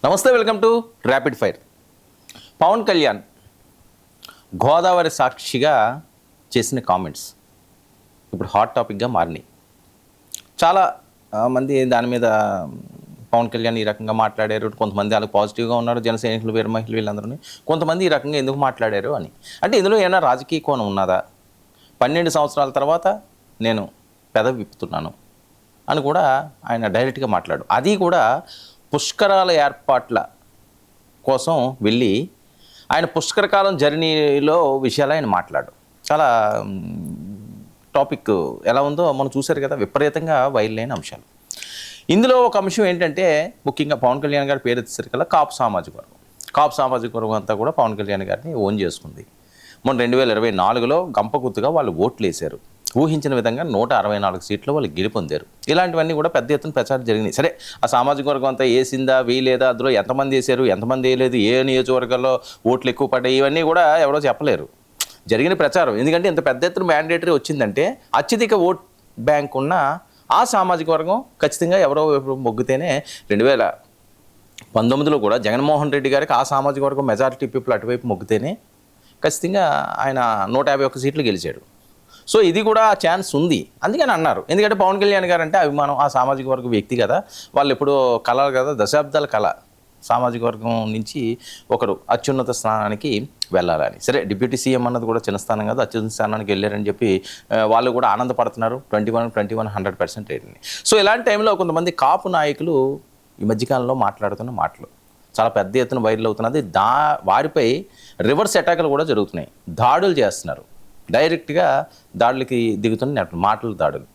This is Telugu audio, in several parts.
నమస్తే, welcome to rapid fire. Pawan Kalyan Godavari సాక్షిగా చేసిన కామెంట్స్ ఇప్పుడు హాట్ టాపిక్గా మారినాయి. చాలా మంది దాని మీద పవన్ కళ్యాణ్ ఈ రకంగా మాట్లాడారు, కొంతమంది వాళ్ళకి పాజిటివ్గా ఉన్నారు, జన సైనికులు, వీర మహిళలు వీళ్ళందరూ కొంతమంది ఈ రకంగా ఎందుకు మాట్లాడారు అని. అంటే ఇందులో ఏమైనా రాజకీయ కోణం ఉన్నదా? 12 సంవత్సరాల తర్వాత నేను పెదవి విప్పుతున్నాను అని కూడా ఆయన డైరెక్ట్గా మాట్లాడు. అది కూడా పుష్కరాల ఏర్పాట్ల కోసం వెళ్ళి ఆయన పుష్కరకాలం జర్నీలో విషయాలు ఆయన మాట్లాడు. చాలా టాపిక్ ఎలా ఉందో మనం చూశారు కదా, విపరీతంగా వైరల్ అయిన అంశాలు. ఇందులో ఒక అంశం ఏంటంటే, ముఖ్యంగా పవన్ కళ్యాణ్ గారి పేరు ఎత్తేసరి కల్లా కాపు సామాజిక వర్గం. కాపు సామాజిక వర్గం అంతా కూడా పవన్ కళ్యాణ్ గారిని ఓన్ చేసుకుంది. మొన్న 2024లో గంపగుత్తుగా వాళ్ళు ఓట్లు వేశారు. ఊహించిన విధంగా 164 సీట్లు వాళ్ళు గెలుపొందారు. ఇలాంటివన్నీ కూడా పెద్ద ఎత్తున ప్రచారం జరిగినాయి. సరే, ఆ సామాజిక వర్గం అంతా వేసిందా వేయలేదా, అందులో ఎంతమంది వేశారు ఎంతమంది వేయలేదు, ఏ నియోజకవర్గాల్లో ఓట్లు ఎక్కువ పడ్డాయి, ఇవన్నీ కూడా ఎవరో చెప్పలేరు. జరిగిన ప్రచారం ఎందుకంటే ఇంత పెద్ద ఎత్తున మ్యాండేటరీ వచ్చిందంటే అత్యధిక ఓట్ బ్యాంక్ ఉన్న ఆ సామాజిక వర్గం ఖచ్చితంగా ఎవరో మొగ్గితేనే 2019లో కూడా జగన్మోహన్ రెడ్డి గారికి ఆ సామాజిక వర్గం మెజారిటీ పీపుల్ అటువైపు మొగ్గితేనే ఖచ్చితంగా ఆయన 151 సీట్లు గెలిచాడు. సో ఇది కూడా ఛాన్స్ ఉంది అందుకని అన్నారు. ఎందుకంటే పవన్ కళ్యాణ్ గారు అంటే అభిమానం, ఆ సామాజిక వర్గం వ్యక్తి కదా, వాళ్ళు ఎప్పుడూ కలలు కదా, దశాబ్దాల కళ సామాజిక వర్గం నుంచి ఒకరు అత్యున్నత స్థానానికి వెళ్ళాలని. సరే, డిప్యూటీ సీఎం అన్నది కూడా చిన్న స్థానం కాదు, అత్యున్నత స్థానానికి వెళ్ళారని చెప్పి వాళ్ళు కూడా ఆనందపడుతున్నారు. 21 100% రేటింగ్. సో ఇలాంటి టైంలో కొంతమంది కాపు నాయకులు ఈ మధ్యకాలంలో మాట్లాడుతున్న మాటలు చాలా పెద్ద ఎత్తున వైరల్ అవుతున్నది. వారిపై రివర్స్ అటాకులు కూడా జరుగుతున్నాయి, దాడులు చేస్తున్నారు, డైరెక్ట్గా దాడులకి దిగుతున్న మాటలు దాడులు.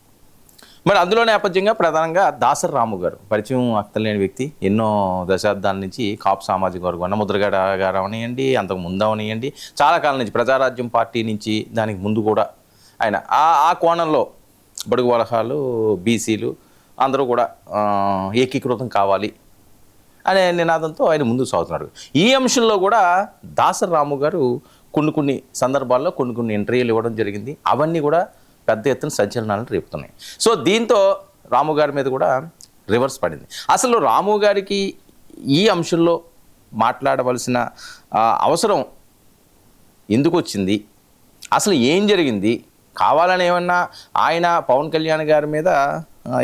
మరి అందులో నేపథ్యంగా ప్రధానంగా దాసరి రాము గారు, పరిచయం అక్కర్లేని వ్యక్తి, ఎన్నో దశాబ్దాల నుంచి కాపు సామాజిక వర్గం అన్న ముద్రగడ గారు అవనియండి, అంతకు ముందు అవనియండి, చాలా కాలం నుంచి ప్రజారాజ్యం పార్టీ నుంచి దానికి ముందు కూడా ఆయన ఆ కోణంలో బడుగు వర్గాలు, బీసీలు అందరూ కూడా ఏకీకృతం కావాలి అనే నినాదంతో ఆయన ముందుకు సాగుతున్నాడు. ఈ అంశంలో కూడా దాసరి రాము గారు కొన్ని సందర్భాల్లో కొన్ని ఇంటర్వ్యూలు ఇవ్వడం జరిగింది. అవన్నీ కూడా పెద్ద ఎత్తున సంచలనాలను రేపుతున్నాయి. సో దీంతో రాము గారి మీద కూడా రివర్స్ పడింది. అసలు రాము గారికి ఈ అంశంలో మాట్లాడవలసిన అవసరం ఎందుకు వచ్చింది, అసలు ఏం జరిగింది, కావాలని ఏమన్నా ఆయన పవన్ కళ్యాణ్ గారి మీద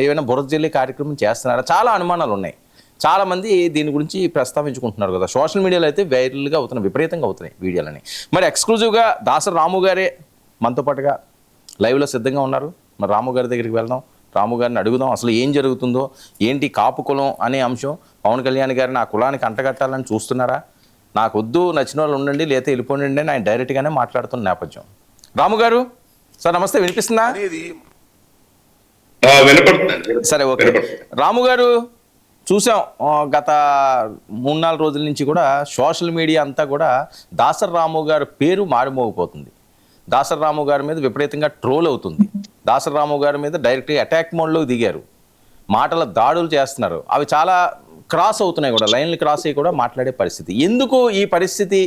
ఏమైనా బురద జల్లే కార్యక్రమం చేస్తున్నారా, చాలా అనుమానాలు ఉన్నాయి. చాలామంది దీని గురించి ప్రస్తావించుకుంటున్నారు కదా, సోషల్ మీడియాలో అయితే వైరల్గా అవుతున్నాయి, విపరీతంగా అవుతున్నాయి వీడియోలని. మరి ఎక్స్క్లూజివ్గా దాసరి రాము గారే మనతో పాటుగా లైవ్లో సిద్ధంగా ఉన్నారు. మరి రాము గారి దగ్గరికి వెళ్దాం, రాము గారిని అడుగుదాం అసలు ఏం జరుగుతుందో, ఏంటి కాపు కులం అనే అంశం. పవన్ కళ్యాణ్ గారిని ఆ కులానికి అంటగట్టాలని చూస్తున్నారా, నాకు వద్దు, నచ్చిన వాళ్ళు ఉండండి లేకపోతే వెళ్ళిపోండి అని ఆయన డైరెక్ట్గానే మాట్లాడుతున్న నేపథ్యం. రాము గారు సార్ నమస్తే, వినిపిస్తుందా? సరే, ఓకే. రాము గారు, చూసాం గత 3-4 రోజుల నుంచి కూడా సోషల్ మీడియా అంతా కూడా దాసరి రాము గారి పేరు మారుమోగిపోతుంది. దాసరి రాము గారి మీద విపరీతంగా ట్రోల్ అవుతుంది. దాసరి రాము గారి మీద డైరెక్ట్గా అటాక్ మోడ్లో దిగారు, మాటల దాడులు చేస్తున్నారు. అవి చాలా క్రాస్ అవుతున్నాయి కూడా, లైన్లు క్రాస్ అయ్యి కూడా మాట్లాడే పరిస్థితి. ఎందుకు ఈ పరిస్థితి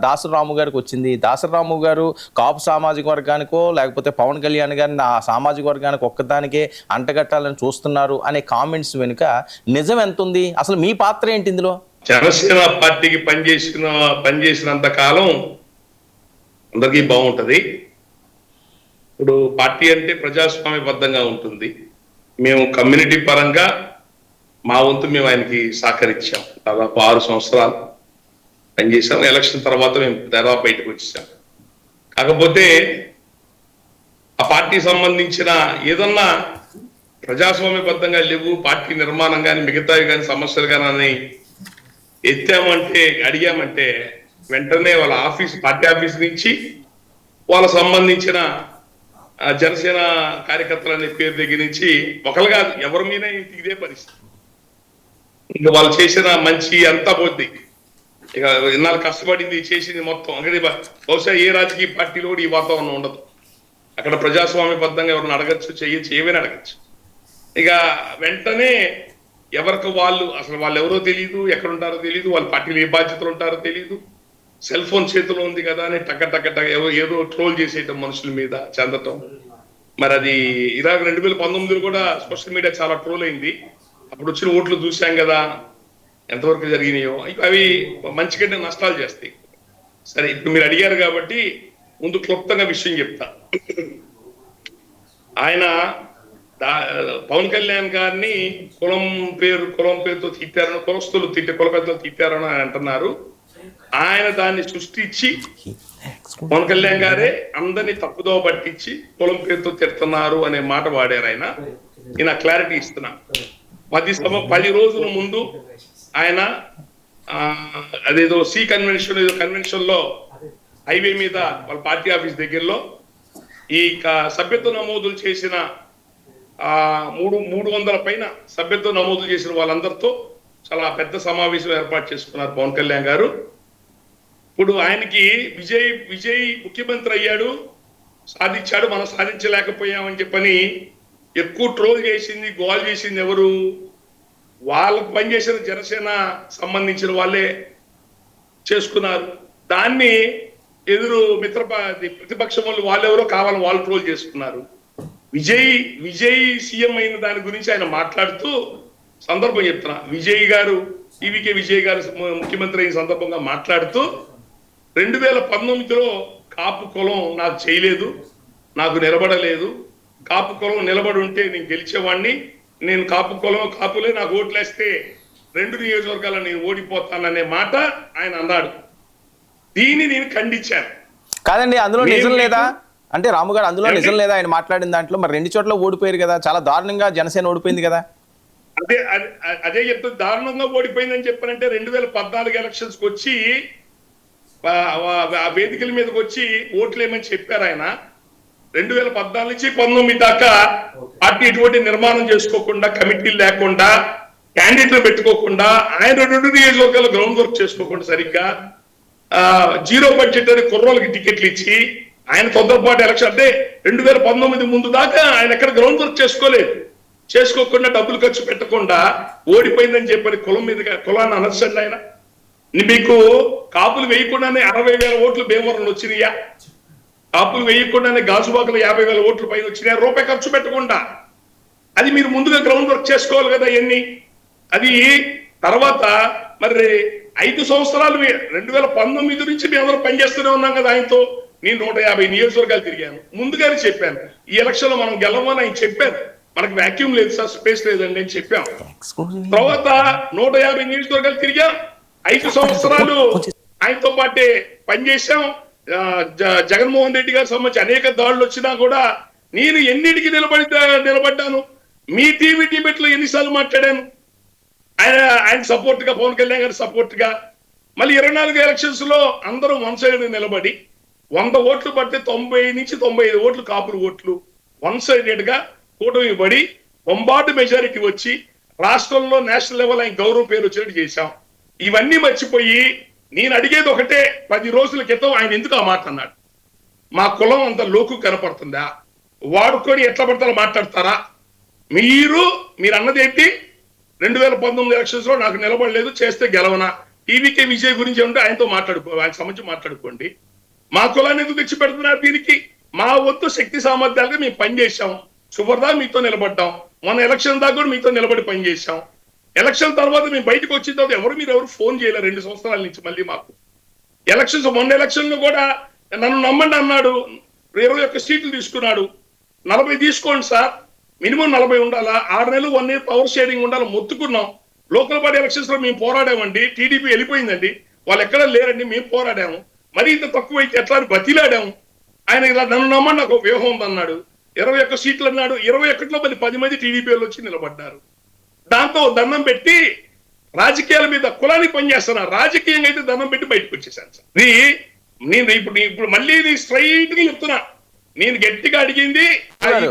దాసరి రాము గారికి వచ్చింది? దాసరి రాము గారు కాపు సామాజిక వర్గానికో లేకపోతే పవన్ కళ్యాణ్ గారిని ఆ సామాజిక వర్గానికి ఒక్కదానికే అంటగట్టాలని చూస్తున్నారు అనే కామెంట్స్ వెనుక నిజం ఎంత ఉంది, అసలు మీ పాత్ర ఏంటి ఇందులో? జనసేన పార్టీకి పనిచేసినంత కాలం అందరికీ బాగుంటది. ఇప్పుడు పార్టీ అంటే ప్రజాస్వామ్యబద్ధంగా ఉంటుంది. మేము కమ్యూనిటీ పరంగా మా వంతు మేము ఆయనకి సహకరించాం. దాదాపు 6 సంవత్సరాలు పనిచేసాం. ఎలక్షన్ తర్వాత మేము దాదాపు బయటకు వచ్చేసాం. కాకపోతే ఆ పార్టీ సంబంధించిన ఏదన్నా ప్రజాస్వామ్యబద్ధంగా లేవు, పార్టీ నిర్మాణం కానీ మిగతావి కానీ సమస్యలు కానీ ఎత్తామంటే, అడిగామంటే వెంటనే వాళ్ళ పార్టీ ఆఫీస్ నుంచి వాళ్ళ సంబంధించిన జనసేన కార్యకర్తలు అనే పేరు దగ్గర నుంచి ఒకరు కాదు ఎవరి మీద ఇదే పరిస్థితి. ఇంకా వాళ్ళు చేసిన మంచి అంతా పోద్ది. ఇక ఇన్నాళ్ళు కష్టపడింది చేసింది మొత్తం అక్కడి బహుశా ఏ రాజకీయ పార్టీలో కూడా ఈ వాతావరణం ఉండదు. అక్కడ ప్రజాస్వామ్యబద్ధంగా ఎవరిని అడగచ్చు, చేయొచ్చు, ఏమైనా అడగచ్చు. ఇక వెంటనే ఎవరికి వాళ్ళు అసలు వాళ్ళు ఎవరో తెలియదు, ఎక్కడ ఉంటారో తెలియదు, వాళ్ళ పార్టీలో ఏ బాధ్యతలు ఉంటారో తెలియదు, సెల్ ఫోన్ చేతిలో ఉంది కదా అని టక్క ఏదో ట్రోల్ చేసేయటం, మనుషుల మీద చెందటం. మరి అది ఇలా 2019లో కూడా సోషల్ మీడియా చాలా ట్రోల్ అయింది. అప్పుడు వచ్చిన ఓట్లు చూసాం కదా, ఎంతవరకు జరిగినాయో అవి మంచి కంటే నష్టాలు చేస్తాయి. సరే, ఇప్పుడు మీరు అడిగారు కాబట్టి ముందు క్లుప్తంగా విషయం చెప్తా. ఆయన పవన్ కళ్యాణ్ గారిని కులం పేరుతో తిట్టారని, కుల పెద్దలు తిట్టారని ఆయన అంటున్నారు. ఆయన దాన్ని సృష్టించి పవన్ కళ్యాణ్ గారే అందరినీ తప్పుదో పట్టించి కులం పేరుతో తిడుతున్నారు అనే మాట వాడారు ఆయన. నేను క్లారిటీ ఇస్తున్నా. 10 రోజుల ముందు ఆయన అదేదో కన్వెన్షన్ లో హైవే మీద వాళ్ళ పార్టీ ఆఫీస్ దగ్గరలో ఈ సభ్యత్వ నమోదులు చేసిన 300 పైన సభ్యత్వ నమోదులు చేసిన వాళ్ళందరితో చాలా పెద్ద సమావేశం ఏర్పాటు చేసుకున్నారు పవన్ కళ్యాణ్ గారు. ఇప్పుడు ఆయనకి విజయ్ ముఖ్యమంత్రి అయ్యాడు, సాధించాడు, మనం సాధించలేకపోయామని చెప్పని ఎక్కువ ట్రోల్ చేసింది, గోల్ చేసింది ఎవరు? వాళ్ళకు పనిచేసిన జనసేన సంబంధించిన వాళ్ళే చేసుకున్నారు. దాన్ని ఎదురు ప్రతిపక్షం వాళ్ళెవరో కావాలని వాళ్ళు ట్రోల్ చేసుకున్నారు. విజయ్ సీఎం అయిన దాని గురించి ఆయన మాట్లాడుతూ సందర్భం చెప్తున్నా. ఈవీకే విజయ్ గారు ముఖ్యమంత్రి అయిన సందర్భంగా మాట్లాడుతూ 2019లో కాపు కులం నాకు చేయలేదు, నాకు నిలబడలేదు, కాపు కులం నిలబడి ఉంటే నేను గెలిచేవాడిని, నేను కాపులే నాకు ఓట్లేస్తే 2 నియోజకవర్గాల్లో నేను ఓడిపోతాననే మాట ఆయన అన్నాడు. దీన్ని నేను ఖండించాను. కాదండి, అందులో నిజం లేదా అంటే రాము గారు, అందులో నిజం లేదా ఆయన మాట్లాడిన దాంట్లో? మరి 2 చోట్ల ఓడిపోయారు కదా, చాలా దారుణంగా జనసేన ఓడిపోయింది కదా. అదే చెప్తే దారుణంగా ఓడిపోయిందని చెప్పానంటే 2014 ఎలక్షన్స్ కి వచ్చి వేదికల మీదకి వచ్చి ఓట్లేమని చెప్పారు ఆయన. 2014 నుంచి 19 దాకా పార్టీ ఎటువంటి నిర్మాణం చేసుకోకుండా, కమిటీలు లేకుండా, క్యాండిడేట్లు పెట్టుకోకుండా, ఆయన 2 నియోజకవర్గాలు గ్రౌండ్ వర్క్ చేసుకోకుండా, సరిగ్గా 0 బడ్జెట్ అని కుర్రోళ్ళకి టికెట్లు ఇచ్చి ఆయన తొందరపాటు ఎలక్షన్ అంటే 2019 ముందు దాకా ఆయన ఎక్కడ గ్రౌండ్ వర్క్ చేసుకోకుండా డబ్బులు ఖర్చు పెట్టకుండా ఓడిపోయిందని చెప్పని కులాన్ని అనర్చండి ఆయన. మీకు కాపులు వేయకుండానే 60,000 ఓట్లు భీమవరంలో వచ్చినాయా? కాపులు వేయకుండానే గాజువాకలు 50,000 ఓట్లు పైన వచ్చినాయా? రూపాయి ఖర్చు పెట్టకుండా. అది మీరు ముందుగా గ్రౌండ్ వర్క్ చేసుకోవాలి కదా ఇవన్నీ. అది తర్వాత మరి 5 సంవత్సరాలు 2019 నుంచి మేము అందరూ పనిచేస్తూనే ఉన్నాం కదా ఆయనతో. నేను 150 నియోజకవర్గాలు తిరిగాను. ముందుగానే చెప్పాను ఈ ఎలక్షన్ లో మనం గెలవమని ఆయన చెప్పారు. మనకు వ్యాక్యూమ్ లేదు సార్, స్పేస్ లేదండి అని చెప్పాం. తర్వాత 150 నియోజకవర్గాలు తిరిగాం. 5 సంవత్సరాలు ఆయనతో పాటే పనిచేశాం. జగన్మోహన్ రెడ్డి గారికి సంబంధించి అనేక దాడులు వచ్చినా కూడా నేను ఎన్నిటికి నిలబడ్డాను. మీ టీవీ డిబేట్లో ఎన్నిసార్లు మాట్లాడాను. ఆయన సపోర్ట్ గా, పవన్ కళ్యాణ్ గారి సపోర్ట్ గా. మళ్ళీ 24 ఎలక్షన్స్ లో అందరూ వన్ సైడ్ నిలబడి 100 ఓట్లు పడితే 90 నుంచి 95 ఓట్లు కాపులు ఓట్లు వన్ సైడెడ్ గా కూటమి పడి బొంబాటు మెజారిటీ వచ్చి రాష్ట్రంలో నేషనల్ లెవెల్ ఆయన గౌరవ పేరు వచ్చేట్టు చేశాం. ఇవన్నీ మర్చిపోయి నేను అడిగేది ఒకటే, 10 రోజుల క్రితం ఆయన ఎందుకు ఆ మాట అన్నాడు? మా కులం అంత లోకు కనపడుతుందా? వాడుకొని ఎట్లా పడతారో మాట్లాడతారా? మీరు అన్నది ఏంటి? 2019 ఎలక్షన్స్ లో నాకు నిలబడలేదు, చేస్తే గెలవనా? ఈవీకే విజయ్ గురించి ఉంటే ఆయనతో ఆయన సంబంధించి మాట్లాడుకోండి. మా కులాన్ని ఎందుకు తెచ్చి పెడుతున్నారు దీనికి? మా వంతు శక్తి సామర్థ్యాలుగా మేము పనిచేశాం. చివరిదా మీతో నిలబడ్డాం. మన ఎలక్షన్ దాకా కూడా మీతో నిలబడి పనిచేశాం. ఎలక్షన్ తర్వాత మేము బయటకు వచ్చిన తర్వాత ఎవరు ఫోన్ చేయలేరు 2 సంవత్సరాల నుంచి. మళ్ళీ మాకు ఎలక్షన్స్, మొన్న ఎలక్షన్ లో కూడా నన్ను నమ్మండి అన్నాడు. 21 సీట్లు తీసుకున్నాడు. 40 తీసుకోండి సార్, మినిమం 40 ఉండాలా, 6 నెలలు 1 ఇయర్ పవర్ షేరింగ్ ఉండాలి మొత్తుకున్నాం. లోకల్ బాడీ ఎలక్షన్స్ లో మేము పోరాడామండి. టీడీపీ వెళ్ళిపోయిందండి, వాళ్ళు ఎక్కడ లేరండి, మేము పోరాడాము. మరి ఇంత తక్కువ అయితే ఎట్లా అని బతిలాడాము. ఆయన ఇలా నన్ను నమ్మండి, నాకు వ్యూహం ఉందన్నాడు. 21 సీట్లు అన్నాడు. 21లో మళ్ళీ 10 మంది టీడీపీ వాళ్ళు వచ్చి నిలబడ్డారు. దాంతో దండం పెట్టి రాజకీయాల మీద కులానికి పనిచేస్తున్నారు. రాజకీయంగా అయితే దండం పెట్టి బయటకు వచ్చేసాను సార్. నేను ఇప్పుడు మళ్ళీ స్ట్రైట్ గా చెప్తున్నా, నేను గట్టిగా అడిగింది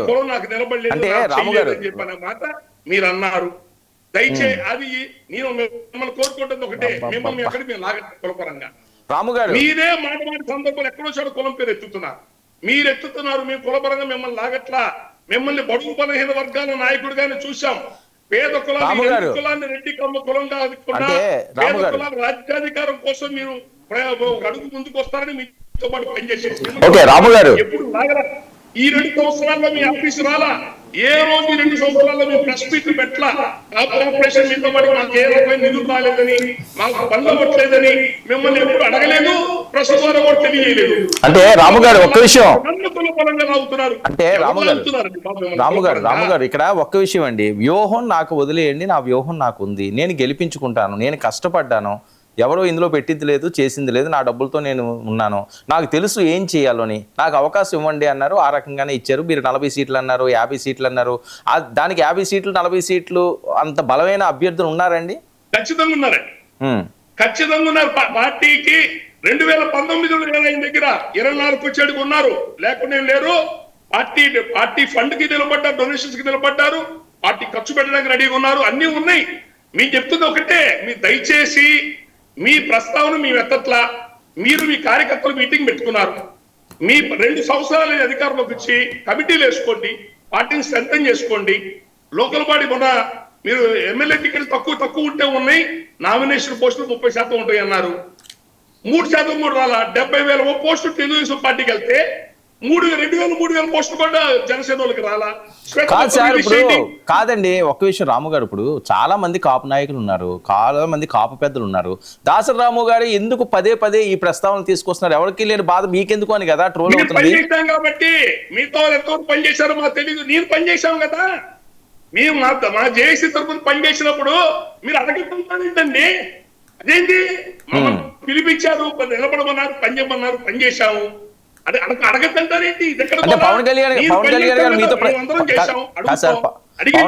కులం నాకు నిలబడలేదు అని చెప్పిన మాట మీరు అన్నారు. దయచేసి అది నేను మిమ్మల్ని కోరుకుంటుంది ఒకటే, మిమ్మల్ని ఎక్కడ మేము లాగట్టు కులపరంగా. మీరే మాట సందర్భాలు ఎక్కడో చోట కులం పేరు ఎత్తుతున్నారు. మీరు ఎత్తుతున్నారు, మేము కులపరంగా మిమ్మల్ని లాగట్లా. మిమ్మల్ని బడుగు బలహీన వర్గాల నాయకుడిగానే చూసాం. పేద కులాన్ని రెడ్డి కమ్మ కులం కాకుండా పేద కులాల రాజ్యాధికారం కోసం మీరు అడుగు ముందుకు వస్తారని మీతో పాటు పనిచేసేది. రాము గారు, ఎప్పుడు లాగరా ఈ 2 సంవత్సరాల్లో మీ ఆఫీసు రాలా, ఏ రోజు ఈ 2 సంవత్సరాల్లో మేము ప్రెస్ మీట్లు పెట్టలా, కార్పొరేషన్ మీతో పడి మాకు ఏ రకమైన నిధులు రాలేదని, మాకు పనులు అవ్వట్లేదని మిమ్మల్ని ఎప్పుడు అడగలేదు, ప్రెస్ ద్వారా కూడా తెలియలేదు. అంటే రాము గారు ఒక్క విషయం, అంటే రాము గారు ఇక్కడ ఒక్క విషయం అండి, వ్యూహం నాకు వదిలేయండి, నా వ్యూహం నాకు ఉంది, నేను గెలిపించుకుంటాను, నేను కష్టపడ్డాను, ఎవరో ఇందులో పెట్టింది లేదు, చేసింది లేదు, నా డబ్బులతో నేను ఉన్నాను, నాకు తెలుసు ఏం చేయాలని, నాకు అవకాశం ఇవ్వండి అన్నారు, ఆ రకంగానే ఇచ్చారు. మీరు 40 సీట్లు అన్నారు, 50 సీట్లు అన్నారు, దానికి 50 సీట్లు 40 సీట్లు అంత బలమైన అభ్యర్థులు ఉన్నారండి? ఖచ్చితంగా ఉన్నారండి, ఖచ్చితంగా ఉన్నారు. పార్టీకి 2019 ఆయన దగ్గర 24 వచ్చేటికి ఉన్నారు, లేకుండా లేరు. పార్టీ ఫండ్ కి నిలబడ్డారు, డొనేషన్స్ కి నిలబడ్డారు, పార్టీ ఖర్చు పెట్టడానికి రెడీగా ఉన్నారు, అన్ని ఉన్నాయి. మీకు చెప్తుంది ఒకటే, మీరు దయచేసి మీ ప్రస్తావన మీ ఎత్తట్లా, మీరు మీ కార్యకర్తలు మీటింగ్ పెట్టుకున్నారు, మీ 2 సంవత్సరాల అధికారంలోకి వచ్చి కమిటీలు వేసుకోండి, పార్టీని స్ట్రెంథెన్ చేసుకోండి. లోకల్ బాడీ మొన్న మీరు ఎమ్మెల్యే టికెట్లు తక్కువ ఉంటే ఉన్నాయి, నామినేషన్ పోస్టులు 30% ఉంటాయి అన్నారు, 3% కూడా రాలా. 70,000 పోస్టులు తెలుగుదేశం పార్టీకి వెళ్తే 2,000 పోస్టులు కూడా జనసేన వాళ్ళకి రాలా. కాదు సార్, ఇప్పుడు కాదండి ఒక్క విషయం, రాము గారు ఇప్పుడు చాలా మంది కాపు నాయకులు ఉన్నారు, చాలా మంది కాపు పెద్దలు ఉన్నారు, దాసరి రాము గారు ఎందుకు పదే ఈ ప్రస్తావన తీసుకొస్తున్నారు? ఎవరికి లేని బాధ మీకెందుకు అని కదా ట్రోల్ అవుతుంది. కాబట్టి మీతో ఎంతవరకు పనిచేశారో మాకు తెలియదు, నేను పనిచేశాం కదా, మేము మా జేఏసీ తరఫున పనిచేసినప్పుడు మీరు అడగండి, అదేంటి పిలిపించారు, నిలబడమన్నారు, పనిచేయమన్నారు, పనిచేశాము, అడగద్దంటారేంటి? పవన్ కళ్యాణ్ గారు మీతో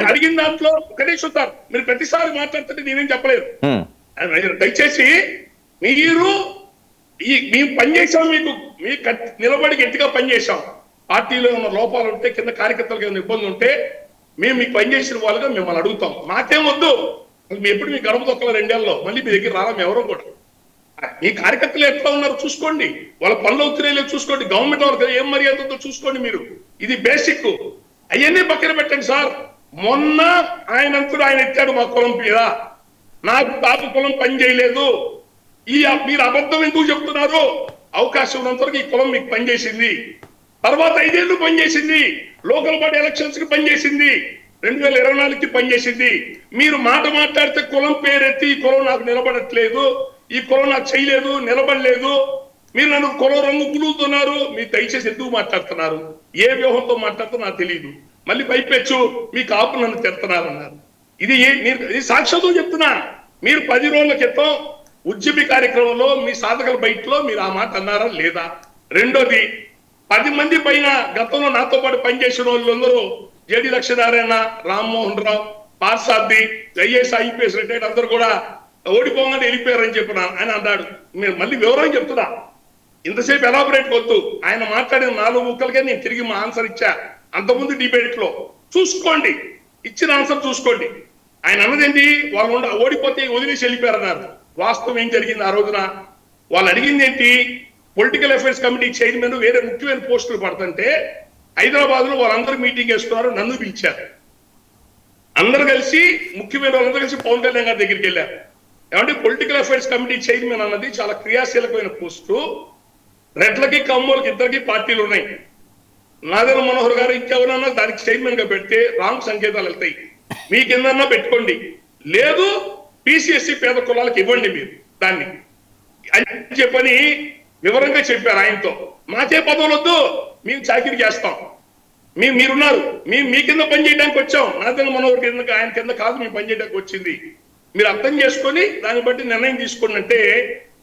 అడిగిన దాంట్లో ఒకటే చూస్తారు, మీరు ప్రతిసారి మాట్లాడుతుంటే నేనేం చెప్పలేదు. దయచేసి మీరు మేము పనిచేసాం, మీకు నిలబడి గట్టిగా పనిచేసాం, పార్టీలో ఉన్న లోపాలు ఉంటే, కింద కార్యకర్తలకు ఏమైనా ఇబ్బంది ఉంటే మేము మీకు పనిచేసిన వాళ్ళుగా మిమ్మల్ని అడుగుతాం. మాకేం వద్దు, ఎప్పుడు మీ గడప తొక్కల 2 ఏళ్ళలో మళ్ళీ మీ దగ్గర రాలా ఎవరో కూడా. మీ కార్యకర్తలు ఎట్లా ఉన్నారు చూసుకోండి, వాళ్ళ పనులు అవుతున్నాయో చూసుకోండి, గవర్నమెంట్ వాళ్ళకి ఏం మర్యాద ఉందో చూసుకోండి. మీరు ఇది బేసిక్, అవన్నీ పక్కన పెట్టండి సార్. మొన్న ఆయన ఎత్తాడు మా కులం మీద, నాకు తాత కులం పని చేయలేదు, మీరు అబద్ధం ఎందుకు చెప్తున్నారు? అవకాశం ఉన్నంత వరకు ఈ కులం మీకు పనిచేసింది, తర్వాత 5 ఏళ్ళు పనిచేసింది, లోకల్ బాడీ ఎలక్షన్స్ కి పనిచేసింది, 2024కి పనిచేసింది. మీరు మాట్లాడితే కులం పేరెత్తి ఈ కులం నాకు నిలబడట్లేదు, ఈ కులం నాకు చేయలేదు, నిలబడలేదు, మీరు నన్ను కులం రంగు పులుగుతున్నారు, మీరు దయచేసి ఎందుకు మాట్లాడుతున్నారు, ఏ వ్యూహంతో మాట్లాడుతున్నా నాకు తెలియదు, మళ్ళీ పైపెచ్చు మీ కాపు నన్ను తిడుతున్నారన్నారు. ఇది సాక్షాత్తుగా చెప్తున్నా. మీరు 10 రోజుల క్రితం ఉద్యమి కార్యక్రమంలో మీ సాధకుల బయటలో మీరు ఆ మాట అన్నారా లేదా? రెండోది, 10 మంది పైన గతంలో నాతో పాటు పనిచేసిన వాళ్ళందరూ JD Lakshminarayana, Rammohan Rao, పార్సార్థి, IAS IPS retired అందరూ కూడా ఓడిపోగానే వెళ్ళిపోయారని చెప్పిన ఆయన అన్నాడు. మీరు మళ్ళీ వివరం చెప్తున్నా, ఇంతసేపు ఎలాబొరేట్ వద్దు. ఆయన మాట్లాడిన 4 ముక్కలకే నేను తిరిగి మా ఆన్సర్ ఇచ్చా. అంతకుముందు డిబేట్ లో చూసుకోండి, ఇచ్చిన ఆన్సర్ చూసుకోండి. ఆయన అన్నదేంటి, వాళ్ళు ఓడిపోతే వదిలేసి వెళ్ళిపోయారన్నారు. వాస్తవం ఏం జరిగింది ఆ రోజున? వాళ్ళు అడిగింది ఏంటి, పొలిటికల్ అఫైర్స్ కమిటీ చైర్మన్ వేరే ముఖ్యమైన పోస్టులు పడుతుంటే హైదరాబాద్ లో వాళ్ళందరూ మీటింగ్ వేస్తున్నారు, నన్ను పిలిచారు. అందరు కలిసి ముఖ్యమైన వాళ్ళందరూ కలిసి పవన్ కళ్యాణ్ గారి దగ్గరికి వెళ్ళారు. ఏమంటే పొలిటికల్ అఫైర్స్ కమిటీ చైర్మన్ అన్నది చాలా క్రియాశీలకమైన పోస్టు, రెడ్లకి కమ్మోళ్ళకి ఇద్దరికి పార్టీలు ఉన్నాయి. నాదెల్ల మనోహర్ గారు ఇంకెవరన్నా దానికి చైర్మన్ గా పెడితే రాంగ్ సంకేతాలు వెళ్తాయి, మీ కిందన్నా పెట్టుకోండి, లేదు పిసిఎస్సి పేద కులాలకు ఇవ్వండి మీరు దాన్ని అని చెప్పని వివరంగా చెప్పారు ఆయనతో. మాకే పదవులు వద్దు, మేము చాకిరీ చేస్తాం, మీరున్నారు, మీ కింద పని చేయడానికి వచ్చాం, నాదెల్ల మనోహర్ కింద ఆయన కింద కాదు మేము పని చేయడానికి వచ్చింది, మీరు అర్థం చేసుకొని దాన్ని బట్టి నిర్ణయం తీసుకోండి అంటే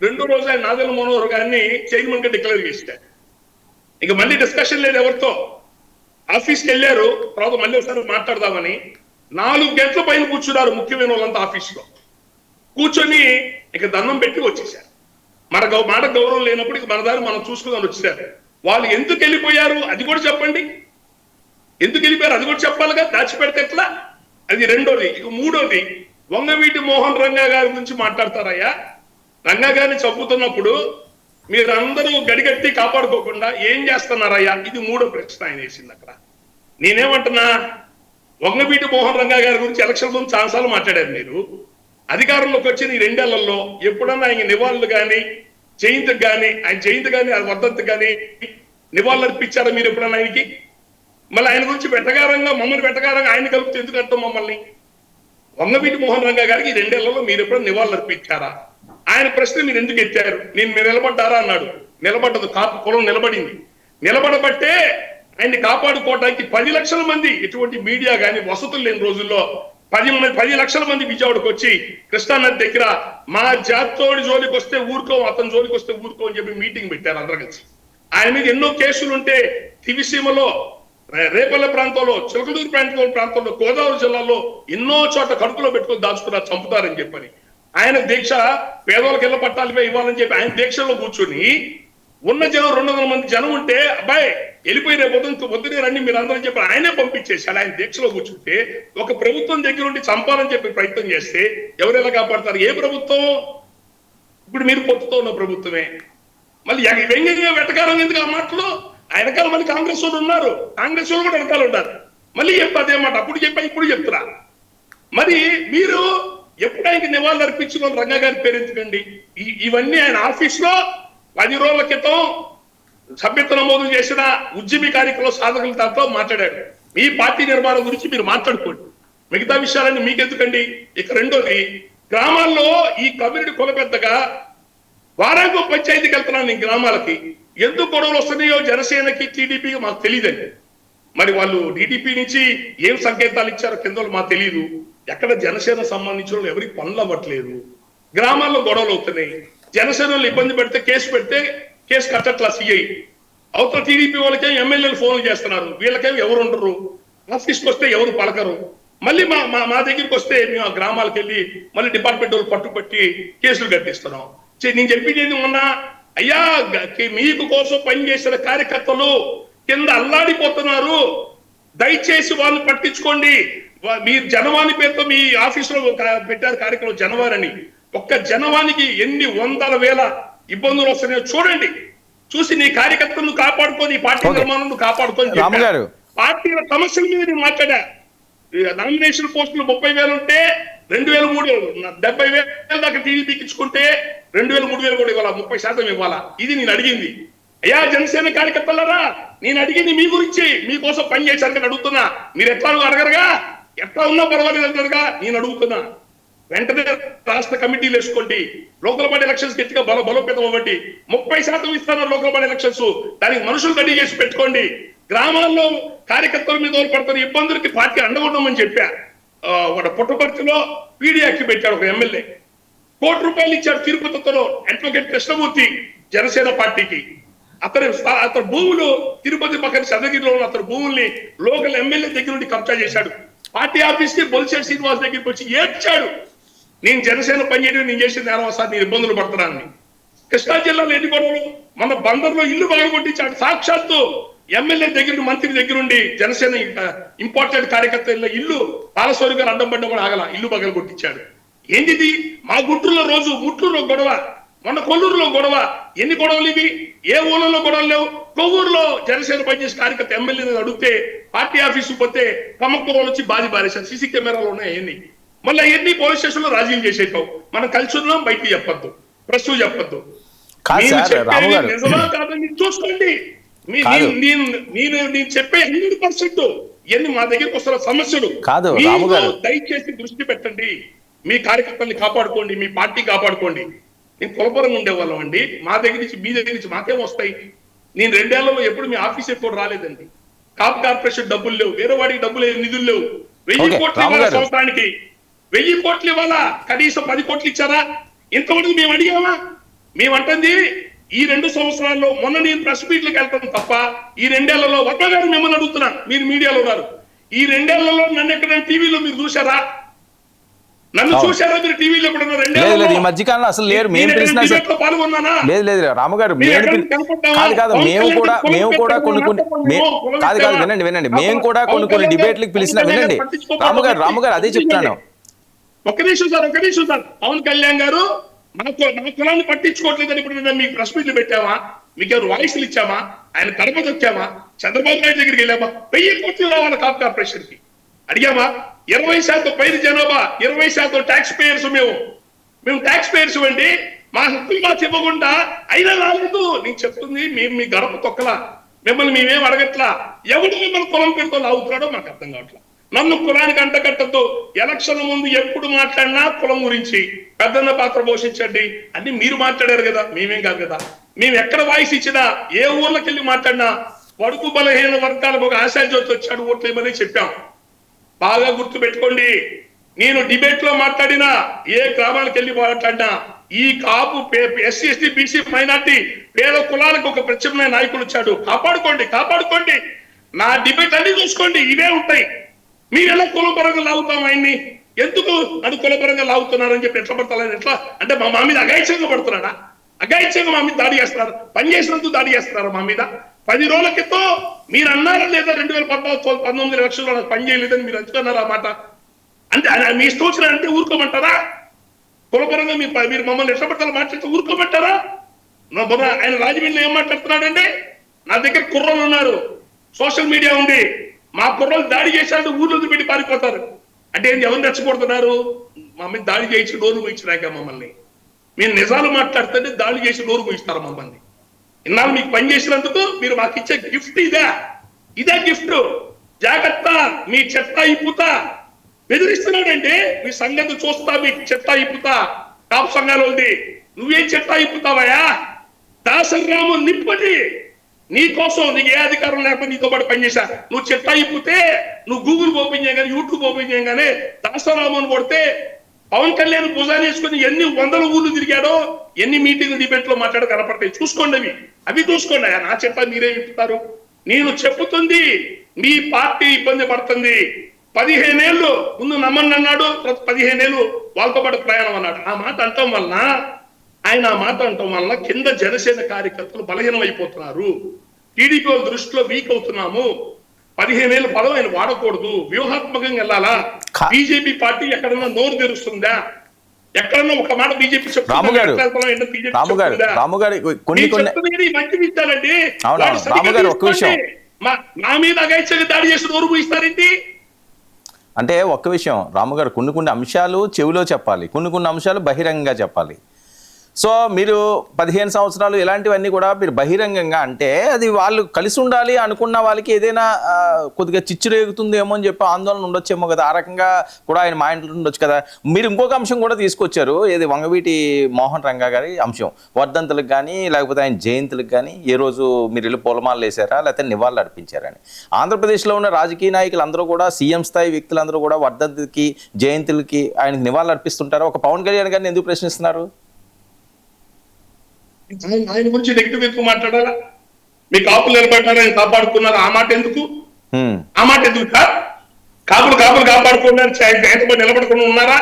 2వ రోజు ఆయన నాదెల్ల మనోహర్ గారిని చైర్మన్ గా డిక్లేర్ చేశారు. ఇక మళ్ళీ డిస్కషన్ లేదు ఎవరితో. ఆఫీస్కి వెళ్ళారు, తర్వాత మళ్ళీ ఒకసారి మాట్లాడదామని 4 గంటల పైన కూర్చున్నారు ముఖ్యమైన వాళ్ళంతా ఆఫీస్లో. కూర్చొని ఇక దండం పెట్టి వచ్చేసారు. మాట గౌరవం లేనప్పుడు ఇక మన దారి మనం చూసుకుందామని వచ్చారు. వాళ్ళు ఎందుకు వెళ్ళిపోయారు అది కూడా చెప్పండి, ఎందుకు వెళ్ళిపోయారు అది కూడా చెప్పాలిగా, దాచిపెడితే ఎట్లా? అది రెండోది. ఇక మూడోది, వంగవీటి మోహన్ రంగా గారి గురించి మాట్లాడతారయ్యా. రంగా గారిని చంపుతున్నప్పుడు మీరందరూ గడిగట్టి కాపాడుకోకుండా ఏం చేస్తున్నారయ్యా? ఇది 3వ ప్రశ్న ఆయన వేసింది అక్కడ. నేనేమంటున్నా, వంగవీటి మోహన్ రంగా గారి గురించి ఎలక్షన్ ముందు చాలాసార్లు మాట్లాడారు. మీరు అధికారంలోకి వచ్చిన ఈ 2 ఏళ్లలో ఎప్పుడన్నా ఆయన నివాళులు కానీ జయంతికి కానీ, ఆయన జయంతి కానీ వర్ధంతి కానీ నివాళులు అర్పించారా మీరు ఎప్పుడన్నా ఆయనకి? మళ్ళీ ఆయన గురించి వెటకారంగా మమ్మల్ని వెటకారంగా ఆయన కలుపుతూ ఎందుకు అంటాం మమ్మల్ని? వంగవీటి మోహన్ రంగా గారికి ఈ 2 ఏళ్లలో మీరు ఎప్పుడు నివాళులు అర్పించారా? ఆయన ప్రశ్న మీరు ఎందుకు ఎత్తారు? మీరు నిలబడ్డారా అన్నాడు. నిలబడ్డదు, కాపు కులం నిలబడింది. నిలబడబట్టే ఆయన్ని కాపాడుకోవడానికి 10 లక్షల మంది, ఎటువంటి మీడియా కానీ వసతులు లేని రోజుల్లో 10 లక్షల మంది విజయవాడకు వచ్చి కృష్ణానది దగ్గర మా జాతోడి జోలికి వస్తే ఊరుకోం, అతని జోలికి వస్తే ఊరుకో అని చెప్పి మీటింగ్ పెట్టారు అందరూ కలిసి. ఆయన మీద ఎన్నో కేసులు ఉంటే దివిసీమలో, రేపల్లె ప్రాంతంలో, చిలకలూరు ప్రాంతంలో, గోదావరి జిల్లాలో ఎన్నో చోట్ల కడుపులో పెట్టుకొని దాచుకున్నారు, చంపుతారని చెప్పని. ఆయన దీక్ష పేదోళ్ళకి ఇళ్ల పట్టాలపై ఇవ్వాలని చెప్పి ఆయన దీక్షలో కూర్చొని ఉన్న జనం 200 మంది జనం ఉంటే అబ్బాయి వెళ్ళిపోయి రేపు పొద్దునే రండి మీరు అందరూ చెప్పి ఆయనే పంపించేసాడు. ఆయన దీక్షలో కూర్చుంటే ఒక ప్రభుత్వం దగ్గర ఉండి చంపాలని చెప్పి ప్రయత్నం చేస్తే ఎవరు ఎలా కాపాడతారు? ఏ ప్రభుత్వం? ఇప్పుడు మీరు పొత్తుతో ఉన్న ప్రభుత్వమే. మళ్ళీ వ్యంగ్యంగా వెటకారం ఎందుకు ఆ మాటలో? ఆ వెనకాల మళ్ళీ కాంగ్రెస్ వాళ్ళు ఉన్నారు, కాంగ్రెస్ వాళ్ళు కూడా వెనకాల ఉన్నారు. మళ్ళీ చెప్పి అదే మాట అప్పుడు చెప్పా ఇప్పుడు చెప్తున్నా. మరి మీరు ఎప్పుడు ఆయనకి నివాళులు అర్పించిన రంగా గారి పేరు ఎందుకండి? ఇవన్నీ ఆయన ఆఫీస్ లో 10 రోజుల క్రితం సభ్యత్వ నమోదు చేసిన ఉద్యమి కార్యక్రమం సాధకులతో మాట్లాడాడు. మీ పార్టీ నిర్మాణం గురించి మీరు మాట్లాడుకోండి, మిగతా విషయాలన్నీ మీకెందుకండి? ఇక రెండోది, గ్రామాల్లో ఈ కమ్యూనిటీ కులపెద్దగా వారాంగో పంచాయతీకి వెళ్తున్నాను నేను గ్రామాలకి. ఎందుకు గొడవలు వస్తున్నాయో జనసేనకి టీడీపీకి మాకు తెలియదండి. మరి వాళ్ళు టీడీపీ నుంచి ఏం సంకేతాలు ఇచ్చారో కింద మాకు తెలియదు. ఎక్కడ జనసేన సంబంధించిన వాళ్ళు ఎవరికి పనులు అవ్వట్లేదు, గ్రామాల్లో గొడవలు అవుతున్నాయి. జనసేనలు ఇబ్బంది పెడితే కేసు కట్టట్లా సిఐ. అవతల టీడీపీ వాళ్ళకే ఎమ్మెల్యేలు ఫోన్లు చేస్తున్నారు, వీళ్ళకేం ఎవరు ఉండరు, ఆఫీస్కి వస్తే ఎవరు పలకరు. మళ్ళీ మా దగ్గరికి వస్తే మేము ఆ గ్రామాలకు వెళ్ళి మళ్ళీ డిపార్ట్మెంట్ వాళ్ళు పట్టుపట్టి కేసులు కట్టిస్తున్నాం. నేను చెప్పింది మొన్న, అయ్యా మీకు కోసం పనిచేసిన కార్యకర్తలు కింద అల్లాడిపోతున్నారు, దయచేసి వాళ్ళని పట్టించుకోండి. మీరు జనవాణి పేరుతో మీ ఆఫీసులో పెట్టారు కార్యక్రమం జనవాణి. ఒక్క జనవానికి ఎన్ని వందల వేల ఇబ్బందులు వస్తున్నాయో చూడండి. చూసి నీ కార్యకర్తలను కాపాడుకొని, పార్టీ నిర్మాణం కాపాడుకొని, పార్టీల సమస్యల మీద నేను మాట్లాడా. నామినేషన్ పోస్టులు 30,000 ఉంటే 2,000 70,000 దాకా టీడీపీకి ఇచ్చుకుంటే 2,000 3,000 కూడా ఇవ్వాలా, 30% ఇవ్వాలా. ఇది నేను అడిగింది. అయ్యా జనసేన కార్యకర్తలరా, నేను అడిగింది మీ గురించి, మీకోసం పని చేశారని అడుగుతున్నా. మీరు ఎట్లా అడగరుగా, ఎట్లా ఉన్నా పర్వాలేదు అంటారుగా, నేను అడుగుతున్నా. వెంటనే రాష్ట్ర కమిటీలు వేసుకోండి, లోకల్ బాడీ ఎలక్షన్స్ గట్టిగా బలోపేతం అవ్వండి. 30% ఇస్తున్నారు లోకల్ బాడీ ఎలక్షన్స్, దానికి మనుషులు రెడీ చేసి పెట్టుకోండి. గ్రామాల్లో కార్యకర్తల మీద పడుతున్న ఇబ్బందులకి పార్టీ అండగొట్టమని చెప్పా. పుట్టపర్తిలో పీడియాకి పెట్టాడు ఒక ఎమ్మెల్యే, ₹1 ఇచ్చాడు తిరుపతిలో అడ్వకేట్ కృష్ణమూర్తి జనసేన పార్టీకి. అతని భూములు తిరుపతి పక్కన చంద్రగిరిలో ఉన్న అతని భూముల్ని లోకల్ ఎమ్మెల్యే దగ్గర నుండి కబ్జా చేశాడు. పార్టీ ఆఫీస్ కి బొలిశెట్టి శ్రీనివాస్ దగ్గరికి వచ్చి ఏడ్చాడు, నేను జనసేన పనిచేయడం నేను చేసిన నేరం సార్, నేను ఇబ్బందులు పడుతున్నాను. కృష్ణా జిల్లాలో ఎన్ని గొడవలు, మన బందర్లో ఇల్లు పగలగొట్టించాడు. సాక్షాత్తు ఎమ్మెల్యే దగ్గర మంత్రి దగ్గర నుండి జనసేన ఇంపార్టెంట్ కార్యకర్త ఇల్లు బాలస్వామి గారు అడ్డం పడ్డం కూడా ఆగల, ఇల్లు పగలగొట్టించాడు. ఏంటిది? మా గుంటూరులో రోజు ముట్లూరులో గొడవ, మొన్న కొల్లూరులో గొడవ. ఎన్ని గొడవలు ఇవి? ఏ ఊళ్ళలో గొడవలు లేవు. కొవ్వూరులో జనసేన పనిచేసే కార్యకర్త ఎమ్మెల్యేని అడిగితే పార్టీ ఆఫీసు పోతే కమ్మకూరలు వచ్చి బారేశారు. సీసీ కెమెరాలు ఉన్నాయి అవన్నీ. మళ్ళీ అవన్నీ పోలీస్ స్టేషన్ లో రాజీలు చేసేటావు. మనం కలిసి ఉన్నాం, బయటికి చెప్పొద్దు, ప్రెస్ చెప్పొద్దు. నిజమా కాదని చూసుకోండి. నేను చెప్పే 100% ఇవన్నీ మా దగ్గరికి వస్తున్న సమస్యలు. దయచేసి దృష్టి పెట్టండి, మీ కార్యకర్తల్ని కాపాడుకోండి, మీ పార్టీ కాపాడుకోండి. నేను కులపరంగా ఉండేవాళ్ళం అండి, మా దగ్గర నుంచి మీ దగ్గర నుంచి మాకేం వస్తాయి? నేను 2 ఏళ్లలో ఎప్పుడు మీ ఆఫీస్ ఎప్పుడు రాలేదండి. కాపు కార్పొరేషన్ డబ్బులు లేవు, వేరే వాడికి డబ్బులు నిధులు లేవు. 1000 కోట్లు ఇవ్వాలా సంవత్సరానికి, 1000 కోట్లు ఇవ్వాలా, కనీసం 10 కోట్లు ఇచ్చారా? ఇంతవరకు మేము అడిగామా? మేమంటుంది ఈ 2 సంవత్సరాల్లో, మొన్న నేను ప్రెస్ మీట్లకు వెళ్తాను తప్ప ఈ 2 ఏళ్లలో వర్మ గారు మిమ్మల్ని అడుగుతున్నా, మీరు మీడియాలో ఉన్నారు, ఈ 2 ఏళ్లలో నన్ను ఎక్కడైనా టీవీలో మీరు చూసారా? నన్ను చూసారా మీరు టీవీలో? ఈ మధ్యకాలంలో అసలు లేరు. మేము పాల్గొన్నానా? లేదు రామగారు, మేము కూడా కొన్ని వినండి, మేము కూడా కొన్ని డిబేట్లకు పిలిచిన వినండి రామగారు అదే చెప్తాను. ఒక్క నిమిషం సార్. పవన్ కళ్యాణ్ గారు మన కులాన్ని పట్టించుకోవట్లేదని ఇప్పుడు మీకు ప్రెస్ మీట్లు పెట్టామా? మీకు ఎవరు వాయిస్లు ఇచ్చామా? ఆయన కడప వచ్చామా? చంద్రబాబు నాయుడు దగ్గరికి వెళ్ళామా? 1000 కోట్లు రావాలి కాపు కార్పొరేషన్ కి అడిగామా? 20% పైన జనాభా, 20% ట్యాక్స్ పేయర్స్. మేము ట్యాక్స్ పేయర్స్ అండి. మా హక్కులు మాకు ఇవ్వకుండా అయినా రాలేదు. నేను చెప్తుంది, మేము మీ గడప తొక్కలా, మిమ్మల్ని మేమేం అడగట్లా. ఎవడు మిమ్మల్ని కులం పెడుతూ లాగుతున్నాడో మాకు అర్థం కావట్లా. నన్ను కులానికి అంటకట్టద్దు. ఎలక్షన్ ముందు ఎప్పుడు మాట్లాడినా కులం గురించి పెద్దన్న పాత్ర పోషించండి అన్ని మీరు మాట్లాడారు కదా, మేమేం కాదు కదా. మేము ఎక్కడ వాయిస్ ఇచ్చినా, ఏ ఊర్లోకి వెళ్ళి మాట్లాడినా వడుకు బలహీన వర్గాలకు ఒక ఆశాజ్యోతి వచ్చాడు ఓట్లు ఇవ్వమని చెప్పాం. బాగా గుర్తు పెట్టుకోండి. నేను డిబేట్ లో మాట్లాడినా, ఏ గ్రామాలకు వెళ్ళి మాట్లాడినా, ఈ కాపు ఎస్సీ ఎస్టీ బీసీ మైనార్టీ పేద కులాలకు ఒక ప్రత్యేకమైన నాయకుడు వచ్చాడు. కాపాడుకోండి, కాపాడుకోండి. నా డిబేట్ అన్ని చూసుకోండి, ఇవే ఉంటాయి. మీరు ఎలా కులపరంగా లాగుతాం ఆయన్ని? ఎందుకు అది కులపరంగా లాగుతున్నారని చెప్పి ఎట్లా పడతారని ఎట్లా అంటే మా మీద అగాయిత్యంగా పడుతున్నాడా? అగాయిత్యంగా మా మీద దాడి చేస్తున్నారు. పని చేసినందుకు దాడి చేస్తున్నారు మా మీద. 10 రోజుల క్రితం మీరు అన్నారా లేదా 2014-19 ఎలక్షన్లో నాకు పని చేయలేదని మీరు అంటున్నారు ఆ మాట? అంటే మీ ఇష్టం వచ్చిన అంటే ఊరుకోమంటారా? కులపరంగా మీరు మమ్మల్ని ఎట్లా పడతారో మాట్లాడితే ఊరుకోమంటారా? ఆయన రాజమండ్రిలో ఏం మాట్లాడుతున్నాడంటే, నా దగ్గర కుర్రలు ఉన్నారు, సోషల్ మీడియా ఉంది, మా కుర్రలు దాడి చేశారంటే ఊర్లో పెట్టి పారిపోతారు అంటే ఎవరిని రెచ్చగొడుతున్నారు? మా మీద దాడి చేసి నోరు ముయించినాక మమ్మల్ని. మీరు నిజాలు మాట్లాడుతుంటే దాడి చేసి నోరు ముయిస్తారు మమ్మల్ని. ఇన్నాళ్ళు మీకు పని చేసినందుకు మీరు మాకు ఇచ్చే గిఫ్ట్ ఇదే గిఫ్ట్. జాగ్రత్త, మీ చెత్త ఇప్పుతా బెదిరిస్తున్నాడంటే మీ సంగతి చూస్తా, మీ చెత్త ఇప్పుతా. కాపు సంఘాలు ఉంది, నువ్వేం చెత్త ఇప్పుతావయ్యా? దాసరాము నిప్పటి నీ కోసం, నీకు ఏ అధికారం లేకపోతే నీతో పాటు పనిచేశా. నువ్వు చెత్త ఇప్పితే నువ్వు గూగుల్ ఓపెన్ చేయగానే, యూట్యూబ్ ఓపెన్ చేయగానే దాసరామని కొడితే పవన్ కళ్యాణ్ భుజాన్ని వేసుకుని ఎన్ని 100 ఊర్లు తిరిగాడో, ఎన్ని మీటింగ్ డిబేట్ లో మాట్లాడి కనపడతాయి. చూసుకోండి, అవి చూసుకోండి. నా చెత్త మీరే ఇప్పుతారు. నేను చెప్పుతుంది మీ పార్టీ ఇబ్బంది పడుతుంది. 15 ఏళ్ళు ముందు నమ్మని అన్నాడు, 15 ఏళ్ళు వాళ్ళతో పాటు ప్రయాణం అన్నాడు. ఆ మాట అంటాం వలన, ఆయన ఆ మాట అంటాం వలన కింద జనసేన కార్యకర్తలు బలహీనం అయిపోతున్నారు. టీడీపీ వాళ్ళ దృష్టిలో వీక్ అవుతున్నాము. 15 ఏళ్ళు పదం ఆయన వాడకూడదు, వ్యూహాత్మకంగా వెళ్ళాలా. బీజేపీ పార్టీ ఎక్కడన్నా నోరు తెరుస్తుందా? ఎక్కడన్నా ఒక మాట బీజేపీ మంచి ఇచ్చారండి. మా మీద అగైత్యంగా దాడి చేసి నోరు పూయిస్తారేంటి? అంటే ఒక్క విషయం రాము గారు, కొన్ని అంశాలు చెవిలో చెప్పాలి, కొన్ని అంశాలు బహిరంగంగా చెప్పాలి. సో మీరు 15 సంవత్సరాలు ఇలాంటివన్నీ కూడా మీరు బహిరంగంగా అంటే అది వాళ్ళు కలిసి ఉండాలి అనుకున్న వాళ్ళకి ఏదైనా కొద్దిగా చిచ్చు రేగుతుందేమో అని చెప్పి ఆందోళన ఉండొచ్చేమో కదా. ఆ రకంగా కూడా ఆయన మా ఇంట్లో ఉండొచ్చు కదా. మీరు ఇంకొక అంశం కూడా తీసుకొచ్చారు, ఏది వంగవీటి మోహన్ రంగా గారి అంశం. వర్ధంతులకు కానీ లేకపోతే ఆయన జయంతులకు కానీ ఏ రోజు మీరు వెళ్ళి పూలమాలలు వేసారా, లేకపోతే నివాళులు అర్పించారని. ఆంధ్రప్రదేశ్లో ఉన్న రాజకీయ నాయకులు అందరూ కూడా, సీఎం స్థాయి వ్యక్తులందరూ కూడా వర్ధంతికి జయంతులకి ఆయనకి నివాళులు అర్పిస్తుంటారు. ఒక పవన్ కళ్యాణ్ గారిని ఎందుకు ప్రశ్నిస్తున్నారు? ఆయన గురించి నెగిటివ్ ఎక్కువ మాట్లాడాలా? మీ కాపులు నిలబడ్డారు, ఆయన కాపాడుకున్నారు, ఆ మాట ఎందుకు? ఆ మాట ఎందుకు సార్? కాపులు కాపాడుకున్నారు, నిలబడకుండా ఉన్నారా?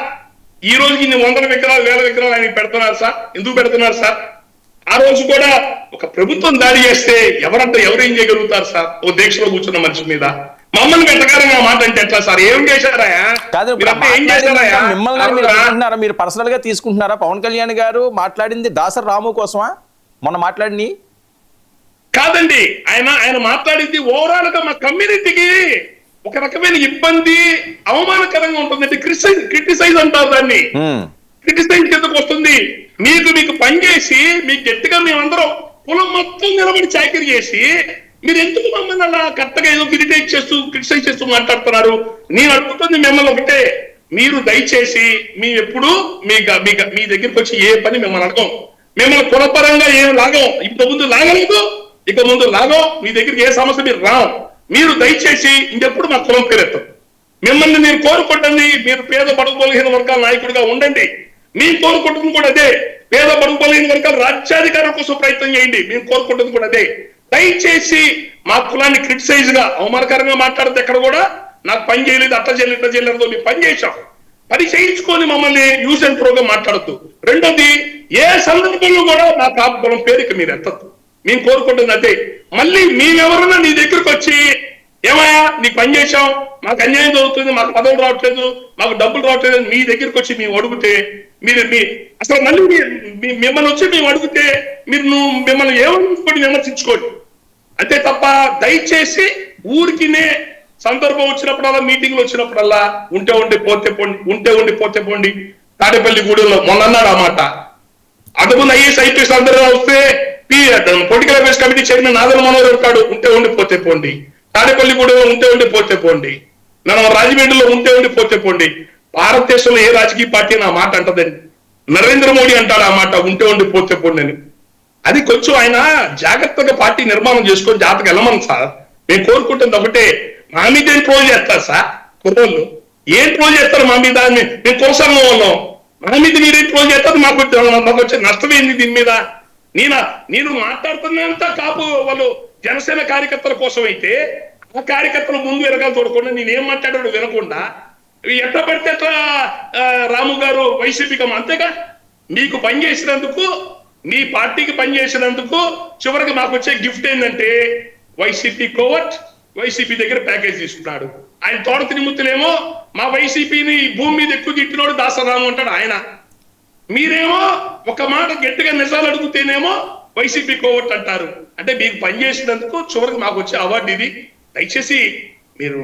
ఈ రోజుకి ఇన్ని 100 విగ్రహాలు 1000 విగ్రహాలు ఆయన పెడుతున్నారు సార్. ఎందుకు పెడుతున్నారు సార్? ఆ రోజు కూడా ఒక ప్రభుత్వం దాడి చేస్తే ఎవరేం చేయగలుగుతారు సార్? ఓ దీక్షలో కూర్చున్న మనిషి మీద మమ్మల్ని వెంటకారంగా మాట అంటే ఎట్లా సార్? ఏం చేశారా? మిమ్మల్ని మీరు పర్సనల్ గా తీసుకుంటున్నారా? పవన్ కళ్యాణ్ గారు మాట్లాడింది దాసరి రాము కోసమా మొన్న మాట్లాడి? కాదండి, ఆయన మాట్లాడింది ఓవరాల్ గా మా కమ్యూనిటీకి ఒక రకమైన ఇబ్బంది, అవమానకరంగా ఉంటుందండి. క్రిటిసైజ్ అంటారు దాన్ని. క్రిటిసైజ్ కిందకు వస్తుంది. మీకు పనిచేసి మీకు గట్టిగా మేమందరం కులం మొత్తం నిలబడి చాకరీ చేసి మీరు ఎందుకు మమ్మల్ని అలా కరెక్ట్గా ఏదో క్రిటిసైజ్ చేస్తూ మాట్లాడుతున్నారు? నేను అడుగుతుంది మిమ్మల్ని ఒకటే, మీరు దయచేసి మేము ఎప్పుడు మీ దగ్గరికి వచ్చి ఏ పని మిమ్మల్ని అడగం, మిమ్మల్ని కులపరంగా ఏం లాగం, ముందు లాగలేదు, ముందు లాగం, మీ దగ్గరికి ఏ సమస్య మీరు రావు. మీరు దయచేసి ఇంకెప్పుడు మా కులం పేరెత్తం. మిమ్మల్ని నేను కోరుకుంటుంది, మీరు పేద బడుగు బలహీన వర్గాల నాయకుడిగా ఉండండి. మేము కోరుకుంటుంది కూడా అదే. పేద బడుగు బలహీన వర్గాల రాజ్యాధికారం కోసం ప్రయత్నం చేయండి. మేము కోరుకుంటుంది కూడా అదే. దయచేసి మా కులాన్ని క్రిటిసైజ్ గా అవమానకరంగా మాట్లాడితే ఎక్కడ కూడా నాకు పని చేయలేదు, అట్లా చేయలేదు, ఇట్లా చేయలేదు. మేము పని చేశాం, పని చేయించుకొని మమ్మల్ని యూజ్ అండ్ త్రోగా మాట్లాడద్దు. రెండోది, ఏ సందర్భంలో కూడా మా కాపు కులం పేరుకి మీరు ఎత్తద్దు. మేము కోరుకుంటుంది అదే. మళ్ళీ మేమెవరన్నా నీ దగ్గరకు వచ్చి ఏమయ్యా నీకు పని చేశాం, మాకు అన్యాయం జరుగుతుంది, మాకు పదవులు రావట్లేదు, మాకు డబ్బులు రావట్లేదు, మీ దగ్గరికి వచ్చి మేము అడిగితే అసలు మళ్ళీ మిమ్మల్ని వచ్చి మేము అడిగితే మిమ్మల్ని ఏమనుకోండి విమర్శించుకోండి అంతే తప్ప, దయచేసి ఊరికినే సందర్భం వచ్చినప్పుడల్లా, మీటింగ్లు వచ్చినప్పుడల్లా ఉంటే పోతే పోండి. తాడేపల్లి గూడెంలో మొన్న అన్నాడు ఆ మాట. అంతకుముందు ఐఏఎస్ ఐపీఎస్ అందరూ వస్తే పొలిటికల్ అఫైర్స్ కమిటీ చైర్మన్ నాదల మనోహర్ ఉంటాడు, ఉంటే ఉండి పోతే పోండి. తాడేపల్లిగూడెంలో ఉంటే ఉండి పోతే పోండి. మనం రాజమండ్రిలో ఉంటే ఉండి పోతే పోండి. భారతదేశంలో ఏ రాజకీయ పార్టీ నా మాట అంటదండి? నరేంద్ర మోడీ అంటాడు ఆ మాట, ఉంటే ఉండి పోతే పోండి అని. అది కొంచెం ఆయన జాగ్రత్తగా పార్టీ నిర్మాణం చేసుకొని జాతకు వెళ్ళమని సార్. మేము కోరుకుంటుంది ఒకటే, మా మీద ఏం ట్రోల్ చేస్తారు సార్ కుర్రోళ్ళు? ఏం ట్రోల్ చేస్తారు మా మీద? మేము కోసంలో ఉన్నాం, మా మీద మీరేం ట్రోల్ చేస్తారు? మాకు వచ్చే నష్టం ఏంది దీని మీద? నేను మాట్లాడుతున్నంత కాపు వాళ్ళు జనసేన కార్యకర్తల కోసం అయితే, ఆ కార్యకర్తలు ముందు వెనకాల చూడకుండా నేనేం మాట్లాడాడు వినకుండా ఎట్లా పడితే ఎట్లా రాము గారు వైసీపీకి అంతేగా. మీకు పనిచేసినందుకు, మీ పార్టీకి పనిచేసినందుకు చివరికి మాకు వచ్చే గిఫ్ట్ ఏంటంటే వైసీపీ కోవర్ట్, వైసీపీ దగ్గర ప్యాకేజ్ తీసుకున్నాడు. ఆయన తోట తిరుమూర్తులేమో మా వైసీపీని భూమి మీద ఎక్కువ తిట్టినోడు దాసరాము అంటాడు ఆయన. మీరేమో ఒక మాట గట్టిగా నిజాలు అడుగుతేనేమో వైసీపీ కోవర్ట్ అంటారు. అంటే మీకు పనిచేసినందుకు చివరికి మాకు వచ్చే అవార్డు ఇది. దయచేసి మీరు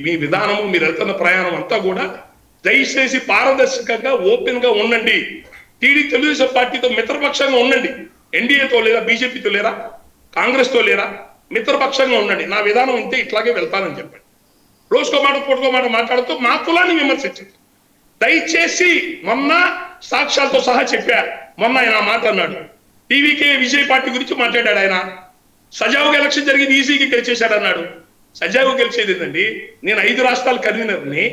మీ విధానము, మీరు వెళ్తున్న ప్రయాణం అంతా కూడా దయచేసి పారదర్శకంగా ఓపెన్ గా ఉండండి. తెలుగుదేశం పార్టీతో మిత్రపక్షంగా ఉండండి. ఎన్డీఏతో లేరా, బీజేపీతో లేరా, కాంగ్రెస్ తో లేరా, మిత్రపక్షంగా ఉండండి. నా విధానం ఇంతే, ఇట్లాగే వెళ్తానని చెప్పండి. రోజుకో మాట పూటకో మాట మాట్లాడుతూ మా కులాన్ని విమర్శించండి దయచేసి. మొన్న సాక్ష్యాలతో సహా చెప్పారు. మొన్న ఆయన మాట అన్నాడు, టీవీకే విజయ్ పార్టీ గురించి మాట్లాడాడు. ఆయన సజావుగా ఎలక్షన్ జరిగింది, ఈజీగా గెలిచేశాడు అన్నాడు. సజావుగా గెలిచేది ఏంటండి? నేను 5 రాష్ట్రాల కన్వీనర్ని.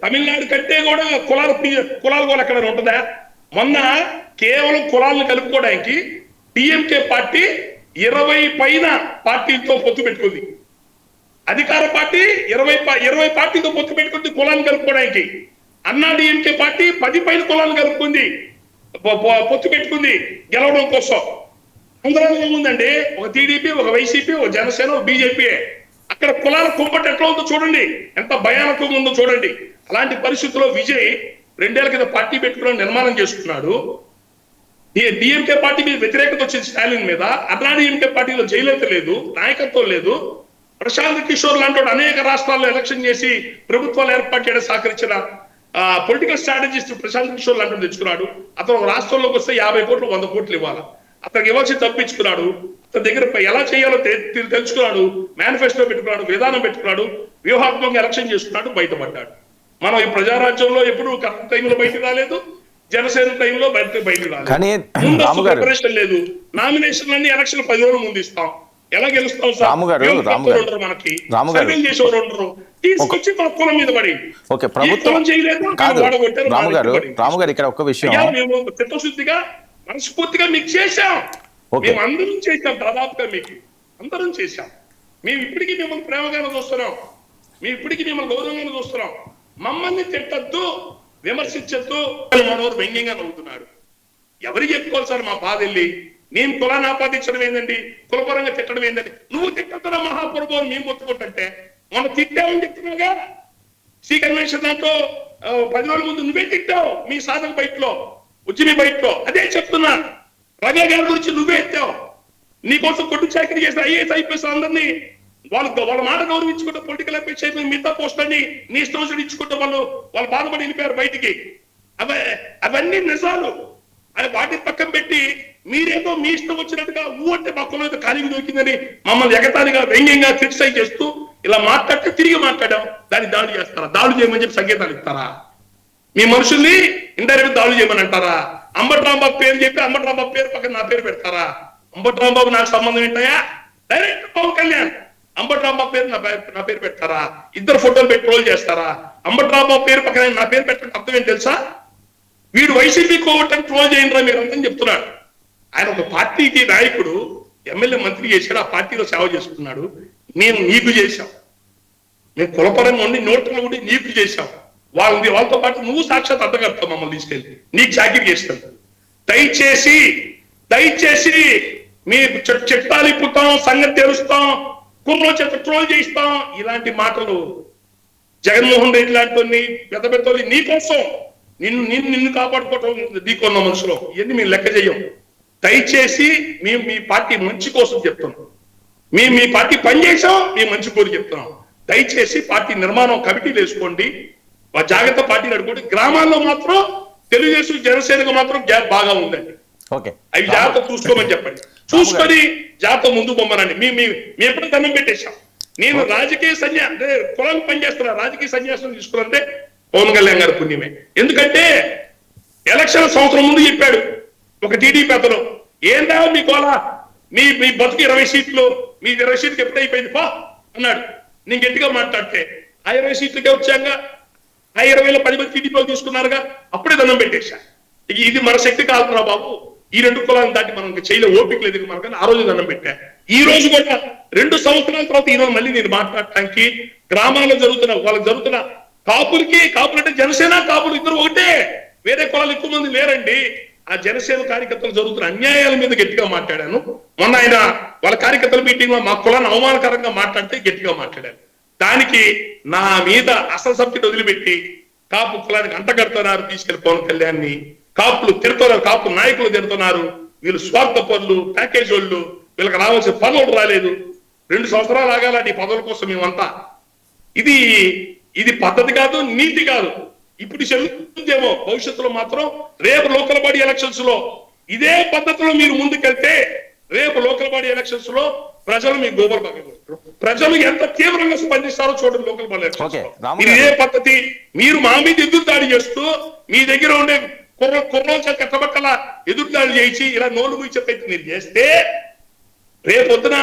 తమిళనాడు కంటే కూడా కులాలు కూడా ఎక్కడ ఉంటుందా? మొన్న కేవలం కులాలను కలుపుకోవడానికి టీఎంకే పార్టీ 20 పైన పార్టీలతో పొత్తు పెట్టుకుంది. అధికార పార్టీ 20 పార్టీతో పొత్తు పెట్టుకుంది కులాన్ని కలుపుకోవడానికి. అన్నా డిఎంకే పార్టీ 10 పైన కులాలను కలుపుకుంది, పొత్తు పెట్టుకుంది గెలవడం కోసం. ఆంధ్రాలో ఏముందండి? ఒక టీడీపీ, ఒక వైసీపీ, ఒక జనసేన, ఒక బీజేపీ. అక్కడ కులాల కుంపటి ఎట్లా ఉందో చూడండి, ఎంత భయానకంగా ఉందో చూడండి. అలాంటి పరిస్థితుల్లో విజయ్ 2 ఏళ్ల కింద పార్టీ పెట్టుకుని నిర్మాణం చేసుకున్నాడు. డిఎంకే పార్టీ మీద వ్యతిరేకత వచ్చింది స్టాలిన్ మీద. అన్నా డిఎంకే పార్టీలో జయలలిత లేదు, నాయకత్వం లేదు. ప్రశాంత్ కిషోర్ లాంటి అనేక రాష్ట్రాల్లో ఎలక్షన్ చేసి ప్రభుత్వాలు ఏర్పాటు చేయడం సహకరించిన పొలిటికల్ స్ట్రాటజిస్ట్ ప్రశాంత్ కిషోర్ లాంటి తెచ్చుకున్నాడు. అతను రాష్ట్రంలోకి వస్తే 50 కోట్లు 100 కోట్లు ఇవ్వాలి. అతనికి ఇవ్వాల్సి తప్పించుకున్నాడు. అతని దగ్గర ఎలా చేయాలో తెలుసుకున్నాడు, మేనిఫెస్టో పెట్టుకున్నాడు, విధానం పెట్టుకున్నాడు, వ్యూహాత్మకంగా ఎలక్షన్ చేసుకున్నాడు, బయటపడ్డాడు. మనం ఈ ప్రజారాజ్యంలో ఎప్పుడు కరెక్ట్ టైంలో బయటకు రాలేదు, జనసేన టైంలో బయటకు రాలేదు. ప్రిపరేషన్ లేదు. నామినేషన్ అన్ని ఎలక్షన్ 10 రోజులు ముందు ఇస్తాం. ఎలా గెలుస్తాం సార్? మనకి సర్వేలు చేసేవారు ఉండరు. తీసుకొచ్చి మన కులం మీద పడి ప్రభుత్వం చేయలేదు. రాము గారు ఇక్కడ ఒక్క విషయం, మేము చిత్తశుద్ధిగా మనస్ఫూర్తిగా మీకు చేశాం. మేము అందరం చేశాం, దాదాపుగా మీకు అందరం చేశాం. మేము ఇప్పటికీ మిమ్మల్ని ప్రేమగానే చూస్తున్నాం, మేము ఇప్పటికీ మిమ్మల్ని గౌరవంగానే చూస్తున్నాం. మమ్మల్ని తిట్టద్దు, విమర్శించద్దు. మనోహర్ వ్యంగ్యంగా నవ్వుతున్నాడు. ఎవరికి చెప్పుకోవాలి సార్ మా బాధ? వెళ్ళి నేను కులాన్ని ఆపాదించడం ఏంటండి, కులపరంగా తిట్టడం ఏంటండి? నువ్వు తిట్టద్దురా మహాప్రభు మేము మొత్తుకుంటుంటే మనం తిట్టామని చెప్తున్నావుగా. సి కన్వెన్షన్ దాంట్లో 10 రోజుల ముందు నువ్వే తిట్టావు మీ సాధన బయటలో, ఉద్యమి బయటలో. అదే చెప్తున్నా, రవి గారి గురించి నువ్వే ఎత్తావు. నీకోసం కొట్టు చాకరీ చేసిన ఐఏఎస్ ఐపీఎస్ అందరినీ వాళ్ళ మాట గౌరవించుకుంటే పొలిటికల్ అఫైర్స్ అయిపోయి మిగతా పోస్టులన్నీ నీ ఇష్టం ఇచ్చుకుంటే వాళ్ళు బాధపడి వెళ్ళిపోయారు బయటికి. అవన్నీ నిజాలు. అది వాటిని పక్కన పెట్టి మీరేదో మీ ఇష్టం వచ్చినట్టుగా అంటే మా కులం ఏదో ఖాళీగా దొరికిందని మమ్మల్ని ఎగతాళిగా వ్యంగ్యంగా క్రిటిసైజ్ చేస్తూ ఇలా మాట్లాడితే తిరిగి మాట్లాడాం. దాన్ని దాడి చేస్తారా? దాడులు చేయమని చెప్పి సంకేతాలు ఇస్తారా? మీ మనుషుల్ని ఇండైరెక్ట్ దాడులు చేయమని అంటారా? అంబటి రాంబాబు పేరు చెప్పి అంబటి రాంబాబు పేరు పక్కన నా పేరు పెడతారా? అంబటి రాంబాబు నాకు సంబంధం ఏంటయా? డైరెక్ట్ పవన్ కళ్యాణ్ అంబటి రాంబాబు పేరు నా పేరు పెడతారా? ఇద్దరు ఫోటోలు పెట్టి ట్రోల్ చేస్తారా? అంబటి రాంబాబు పేరు పక్కన నా పేరు పెట్టడం అర్థం ఏంటి తెలుసా? వీడు వైసీపీ కోవటం ట్రోల్ చేయండిరా మీరు అంతా చెప్తున్నాడు. ఆయన ఒక పార్టీకి నాయకుడు, ఎమ్మెల్యే మంత్రి చేశాడు, ఆ పార్టీలో సేవ చేసుకున్నాడు. మేము నీకు చేశాం, మేము కులపరంగా ఉండి నోట్లో ఉండి నీకు చేశాం. వాళ్ళతో పాటు నువ్వు సాక్షాత్ అడ్డగడతావు మమ్మల్ని తీసుకెళ్ళి, నీకు చాకరీ చేస్తాను. దయచేసి మీ చట్టాలు ఇప్పుతాం, సంగతి తెలుస్తాం, కుర్రో చేత ట్రోల్ చేయిస్తాం. ఇలాంటి మాటలు జగన్మోహన్ రెడ్డి లాంటి పెద్ద పెద్దోళ్ళు నీకోసం నిన్ను కాపాడుకోవటం నీకున్న మనుషులు, ఇవన్నీ మేము లెక్క చేయం. దయచేసి మేము మీ పార్టీ మంచి కోసం చెప్తున్నాం. మేము మీ పార్టీ పనిచేసాం, మేము మంచి కోరి చెప్తున్నాం. దయచేసి పార్టీ నిర్మాణం కమిటీలు వేసుకోండి, జాగ్రత్త పార్టీ నడుకోండి. గ్రామాల్లో మాత్రం తెలుగుదేశం జనసేనకు మాత్రం గ్యాప్ బాగా ఉందండి. ఓకే అవి జాగ్రత్త చూసుకోమని చెప్పండి. చూసుకొని జాగ్రత్త ముందు బొమ్మనండి. మేము ఎప్పుడు దండం పెట్టేశాం. నేను రాజకీయ అంటే కులానికి పనిచేస్తున్నా, రాజకీయ సన్యాసం తీసుకున్నంటే పవన్ కళ్యాణ్ గారి పుణ్యమే. ఎందుకంటే ఎలక్షన్ సంవత్సరం ముందు చెప్పాడు ఒక టీడీపీ అతను, ఏందా మీ కోలా, మీ బతుకు 20 సీట్లు, మీ 20 సీట్లకు ఎప్పుడు అయిపోయింది పా అన్నాడు. నేను గట్టిగా మాట్లాడితే ఆ 20 సీట్లకే వచ్చాక ఆ 20లో 10 మంది టీడీపీ తీసుకున్నారుగా, అప్పుడే దండం పెట్టేశా. ఇది మన శక్తి కాదురా బాబు, ఈ 2 కులాలను దాటి మనం చేయలే, ఓపిక లేదు మనకని ఆ రోజు దండం పెట్టా. ఈ రోజు కూడా 2 సంవత్సరాల తర్వాత ఈ రోజు మళ్ళీ నేను మాట్లాడటానికి గ్రామాల్లో వాళ్ళకి జరుగుతున్న కాపులు అంటే జనసేన కాపులు ఇద్దరు ఒకటే, వేరే కులాలు ఎక్కువ మంది లేరండి. ఆ జనసేన కార్యకర్తలు జరుగుతున్న అన్యాయాల మీద గట్టిగా మాట్లాడాను. మొన్న ఆయన వాళ్ళ కార్యకర్తల మీటింగ్ లో మా కులాన్ని అవమానకరంగా మాట్లాడితే గట్టిగా మాట్లాడాను. దానికి నా మీద అసలు సబ్జెక్ట్ వదిలిపెట్టి కాపు కులానికి అంటగడుతున్నారు, తీసుకెళ్లి పవన్ కళ్యాణ్ని కాపులు తిడుతున్నారు, కాపు నాయకులు తిడుతున్నారు, వీళ్ళు స్వార్థ పనులు, ప్యాకేజ్ వాళ్ళు, వీళ్ళకి రావాల్సిన పదవులు రాలేదు, 2 సంవత్సరాలు ఆగాలని పదవుల కోసం మేమంతా. ఇది పద్ధతి కాదు, నీతి కాదు. ఇప్పుడు చెల్లుతుందేమో, భవిష్యత్తులో మాత్రం రేపు లోకల్ బాడీ ఎలక్షన్స్ లో ఇదే పద్ధతిలో మీరు ముందుకెళ్తే రేపు లోకల్ బాడీ ఎలక్షన్స్ లో ప్రజలు మీ గోబర్ పక్కన, ప్రజలు ఎంత తీవ్రంగా స్పందిస్తారో చూడండి. లోకల్ బాడీ ఎలక్షన్స్ ఇదే పద్ధతి. మీరు మా మీద ఎదురుదాడి చేస్తూ మీ దగ్గర ఉండే కుర్రోలు కట్టబట్టల ఎదురుదాడి చేయించి ఇలా నోలు ముచ్చే ప్రయత్నం మీరు చేస్తే రేపు పొద్దున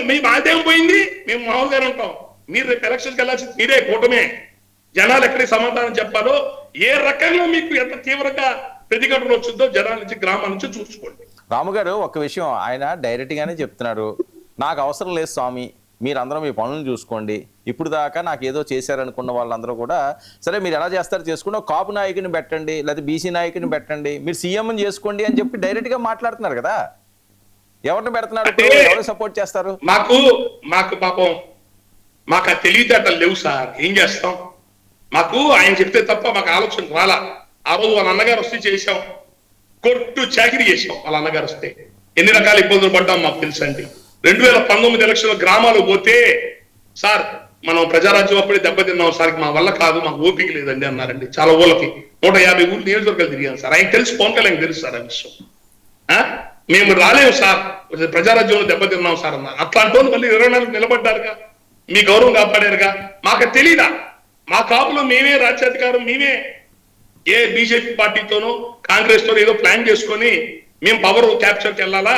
మీ బాధ్యం పోయింది, మేము మామూలుగానే ఉంటాం. మీరు రేపు ఎలక్షన్కి వెళ్ళాల్సింది మీరే, కూటమే. జనాలు ఎక్కడికి సమాధానం చెప్పాలో, ఏ రకంగా మీకు ఎంత తీవ్రంగా ప్రతిఘటన వచ్చిందో జనాల నుంచి, గ్రామాల నుంచి చూసుకోండి. రాము గారు ఒక విషయం ఆయన డైరెక్ట్ గానే చెప్తున్నారు, నాకు అవసరం లేదు స్వామి, మీరందరూ మీ పనులను చూసుకోండి, ఇప్పుడు దాకా నాకు ఏదో చేశారనుకున్న వాళ్ళందరూ కూడా సరే మీరు ఎలా చేస్తారో చేసుకోండి, కాపు నాయకుని పెట్టండి లేదా బీసీ నాయకుని పెట్టండి, మీరు సీఎం చేసుకోండి అని చెప్పి డైరెక్ట్ గా మాట్లాడుతున్నారు కదా. ఎవరిని పెడుతున్నారు, ఎవరు సపోర్ట్ చేస్తారు? మాకు పాపం మాకు ఆ తెలివితేటలు లేవు సార్, ఏం చేస్తాం. మాకు ఆయన చెప్తే తప్ప మాకు ఆలోచన రాలా. ఆ రోజు వాళ్ళ అన్నగారు వస్తే చేశాం, కొట్టు చాకిరీ చేశాం. వాళ్ళ అన్నగారు వస్తే ఎన్ని రకాల ఇబ్బందులు పడ్డాం మాకు తెలుసండి. 2019 ఎలక్షన్ గ్రామాలు పోతే సార్ మనం ప్రజారాజ్యం అప్పుడే దెబ్బతిన్నాం సార్, మా వల్ల కాదు, మాకు ఓపిక లేదండి అన్నారండి. చాలా ఊళ్ళకి 150 ఊళ్ళు నియోజకవర్గాలు తిరిగాను సార్. ఆయన తెలుసు, పవన్ కళ్యాణ్ తెలుసు సార్ ఆ విషయం. మేము రాలేము సార్, ప్రజారాజ్యంలో దెబ్బతిన్నాం సార్ అన్నారు. అట్లాంటి వాళ్ళు మళ్ళీ 24 నిలబడ్డారుగా, మీ గౌరవం కాపాడారుగా. మాకు తెలీదా? మా కాపులో మేమే రాజ్యాధికారం, మేమే ఏ బీజేపీ పార్టీతోనో కాంగ్రెస్ తోనో ఏదో ప్లాన్ చేసుకొని మేము పవర్ క్యాప్చర్కి వెళ్ళాలా,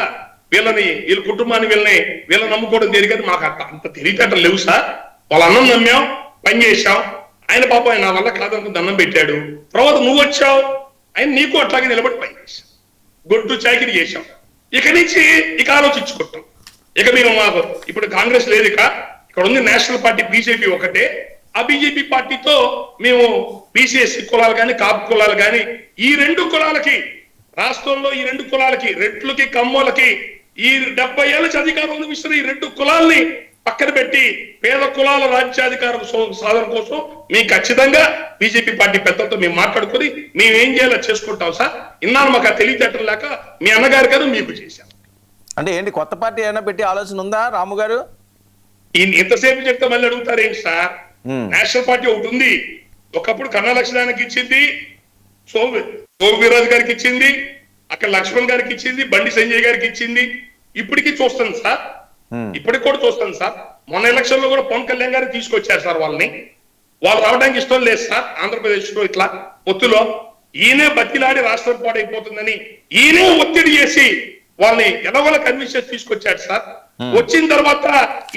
వీళ్ళ కుటుంబాన్ని వీళ్ళని నమ్ముకోవడం జరిగేది. మాకు అంత తెలియటట్లు లేవు సార్. వాళ్ళ అన్నం నమ్మాం, పని చేశాం. ఆయన పాపం ఆయన నా వల్ల కాదనుకుని దండం పెట్టాడు. తర్వాత నువ్వు వచ్చావు, ఆయన నీకు అట్లాగే నిలబడి పని చేశాం, గొడ్డు చాకిరీ చేశాం. ఇక ఆలోచించుకుంటాం. ఇక మేము మాకు ఇప్పుడు కాంగ్రెస్ లేదు, ఇక్కడ ఉంది నేషనల్ పార్టీ బీజేపీ ఒకటే. ఆ బీజేపీ పార్టీతో మేము బీసీఎస్సీ కులాలు కానీ కాపు కులాలు కానీ ఈ 2 కులాలకి రాష్ట్రంలో ఈ 2 కులాలకి రెట్లకి కమ్మోలకి ఈ 70 ఏళ్ళ అధికారం ఉన్న విషయం ఈ 2 కులాల్ని పక్కన పెట్టి పేద కులాల రాజ్యాధికారం సాధన కోసం మేము ఖచ్చితంగా బీజేపీ పార్టీ పెద్దలతో మేము మాట్లాడుకొని మేము ఏం చేయాలో చేసుకుంటాం సార్. ఇన్నాళ్ళు మాకు ఆ తెలివితేటలు లేక మీ అన్నగారు గారు మీకు చేశాం. అంటే ఏంటి కొత్త పార్టీ ఏమైనా పెట్టి ఆలోచన ఉందా రాము గారు? ఎంతసేపు చెప్తే మళ్ళీ అడుగుతారేంటి సార్? నేషనల్ పార్టీ ఒకటి ఉంది, ఒకప్పుడు కన్నా లక్ష్మణానికి ఇచ్చింది, సోమవీరాజు గారికి ఇచ్చింది, అక్కడ లక్ష్మణ్ గారికి ఇచ్చింది, బండి సంజయ్ గారికి ఇచ్చింది. ఇప్పటికీ చూస్తాను సార్, ఇప్పటికి కూడా చూస్తాను సార్. మొన్న ఎలక్షన్ లో కూడా పవన్ కళ్యాణ్ గారికి తీసుకొచ్చారు సార్. వాళ్ళు రావడానికి ఇష్టం లేదు సార్. ఆంధ్రప్రదేశ్ లో ఇట్లా పొత్తులో ఈయనే బతిలాడి రాష్ట్రం పాడైపోతుందని ఈయనే ఒత్తిడి చేసి వాళ్ళని ఎలవల కన్విన్స్ చేసి తీసుకొచ్చాడు సార్. వచ్చిన తర్వాత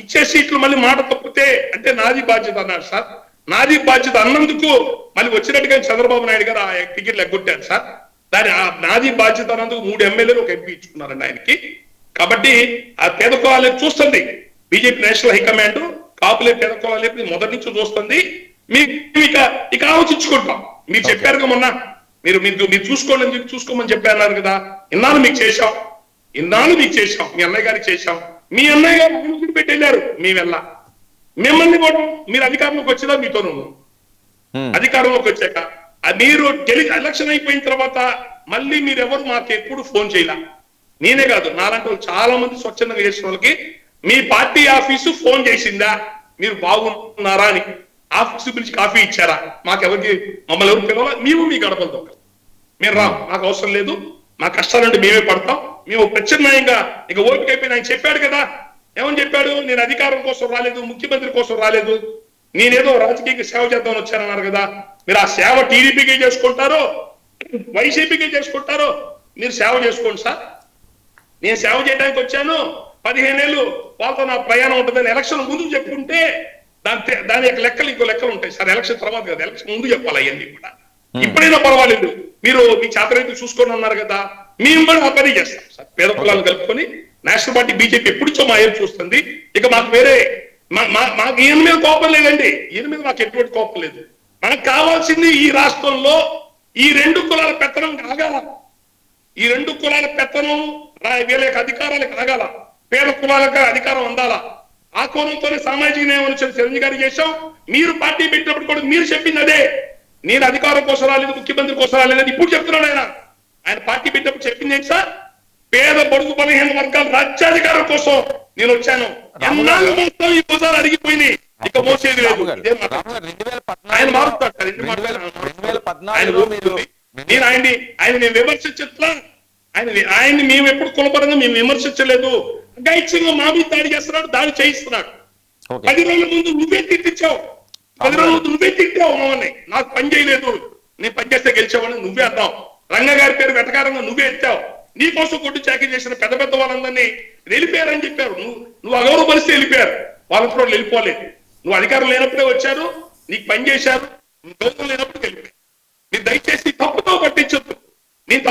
ఇచ్చే సీట్లు మళ్ళీ మాట తప్పితే అంటే నాది బాధ్యత అన్నాడు సార్. నాది బాధ్యత అన్నందుకు మళ్ళీ వచ్చినట్టుగా చంద్రబాబు నాయుడు గారు ఆ టికెట్లు ఎగ్గొట్టారు సార్. నాది బాధ్యత అన్నందుకు 3 ఎమ్మెల్యేలు 1 ఎంపీ ఇచ్చుకున్నారండి ఆయనకి. కాబట్టి ఆ పేద కులాలకు చూస్తుంది బీజేపీ నేషనల్ హైకమాండ్, కాపులే పేద కులాలు మొదటి నుంచి చూస్తుంది. ఇక ఆలోచించుకుంటాం. మీరు చెప్పారుగా మొన్న మీరు చూసుకోండి అని చెప్పి చూసుకోమని చెప్పారు కదా. ఇన్నాళ్ళు మీకు చేశాం, మీ అన్నయ్య గారికి చేశాం. మీ అన్నయ్య గారు అభివృద్ధి పెట్టి వెళ్ళారు, మేము వెళ్ళా. మిమ్మల్ని కూడా మీరు అధికారంలోకి వచ్చేదా మీతోనూ అధికారంలోకి వచ్చాక మీరు ఎలక్షన్ అయిపోయిన తర్వాత మళ్ళీ మీరెవరు మాకు ఎప్పుడు ఫోన్ చేయాల. నేనే కాదు, నాలాంటి వాళ్ళు చాలా మంది స్వచ్ఛందంగా చేసిన వాళ్ళకి మీ పార్టీ ఆఫీసు ఫోన్ చేసిందా మీరు బాగున్నారా అని, ఆఫీసు పిలిచి కాఫీ ఇచ్చారా? మమ్మల్ని ఎవరు పిలవాలా? మేము మీ గడపలతో మేము రాం, మాకు అవసరం లేదు, మా కష్టాలంటే మేమే పడతాం, మేము ప్రత్యామ్నాయంగా ఇక ఓపిక అయిపోయింది. ఆయన చెప్పాడు కదా, ఏమని చెప్పాడు, నేను అధికారం కోసం రాలేదు, ముఖ్యమంత్రి కోసం రాలేదు, నేనేదో రాజకీయ సేవ చేద్దామని వచ్చానన్నారు కదా. మీరు ఆ సేవ టీడీపీకి చేసుకుంటారో వైసీపీకి చేసుకుంటారో మీరు సేవ చేసుకోండి సార్. నేను సేవ చేయడానికి వచ్చాను, 15 ఏళ్ళు వాళ్ళతో నా ప్రయాణం ఉంటుందని ఎలక్షన్ ముందు చెప్పుకుంటే దాని యొక్క లెక్కలు ఇంకో లెక్కలు ఉంటాయి సార్. ఎలక్షన్ తర్వాత కదా, ఎలక్షన్ ముందు చెప్పాలి అవన్నీ కూడా. ఇప్పుడైనా పర్వాలేదు, మీరు మీ చేతనైతే చూసుకొని అన్నారు కదా, మేము కూడా ఆ పని చేస్తాం సార్. పేద కులాలను కలుపుకొని నేషనల్ పార్టీ బీజేపీ ఎప్పుడుచో మా ఏం చూస్తుంది. ఇక మాకు వేరే మాకు ఈయన మీద కోపం లేదండి, ఈయన మీద మాకు ఎటువంటి కోపం లేదు. మనకు కావాల్సింది ఈ రాష్ట్రంలో ఈ 2 కులాల పెత్తనం కాగాల, ఈ 2 కులాల పెత్తనం వీళ్ళ యొక్క అధికారాలకు ఆగాల, పేద కులాలకు అధికారం అందాలా. ఆ కోణంతోనే సామాజిక న్యాయం వచ్చిన చిరంజీవి గారు చేశాం. మీరు పార్టీ పెట్టినప్పుడు కూడా మీరు చెప్పింది అదే, నేను అధికారం కోసం రాలేదు, ముఖ్యమంత్రి కోసం రాలేదని ఇప్పుడు చెప్తున్నాడు ఆయన. ఆయన పార్టీ పెట్టినప్పుడు చెప్పింది ఏంటి సార్, పేద బడుగు బలహీన వర్గాల రాజ్యాధికారం కోసం నేను వచ్చాను. ఎన్నాళ్ళు మొత్తం ఈ భుజాలు అడిగిపోయినాయి, ఇక మోసేది లేదు. ఆయన మారుతాడు. నేను ఆయన మేము విమర్శించట్లా, ఆయన్ని మేము ఎప్పుడు కులపరంగా మేము విమర్శించలేదు. గైత్యంగా మా మీద దాడి చేస్తున్నాడు, దాడి చేయిస్తున్నాడు. 10 రోజుల ముందు నువ్వే తిట్టించావు, 10 రోజుల ముందు నువ్వే తిట్టావు మమ్మల్ని. నాకు పని చేయలేదు, నేను పని చేస్తే గెలిచావని నువ్వే అన్నావు. రంగ గారి పేరు వెటకారంగా నువ్వే ఎత్తావు. నీ కోసం కొట్టు చాకరీ చేసిన పెద్ద పెద్ద వాళ్ళందరినీ వెళ్ళిపోయారని చెప్పారు. నువ్వు అగౌరవ పరిస్థితి వెళ్ళిపోయారు, వాళ్ళతో వెళ్ళిపోలేదు. నువ్వు అధికారం లేనప్పుడే వచ్చారు, నీకు పని చేశారు, గౌరవం లేనప్పుడు వెళ్ళిపోయారు. మీరు దయచేసి తప్పుతో పట్టించొద్దు. మీరు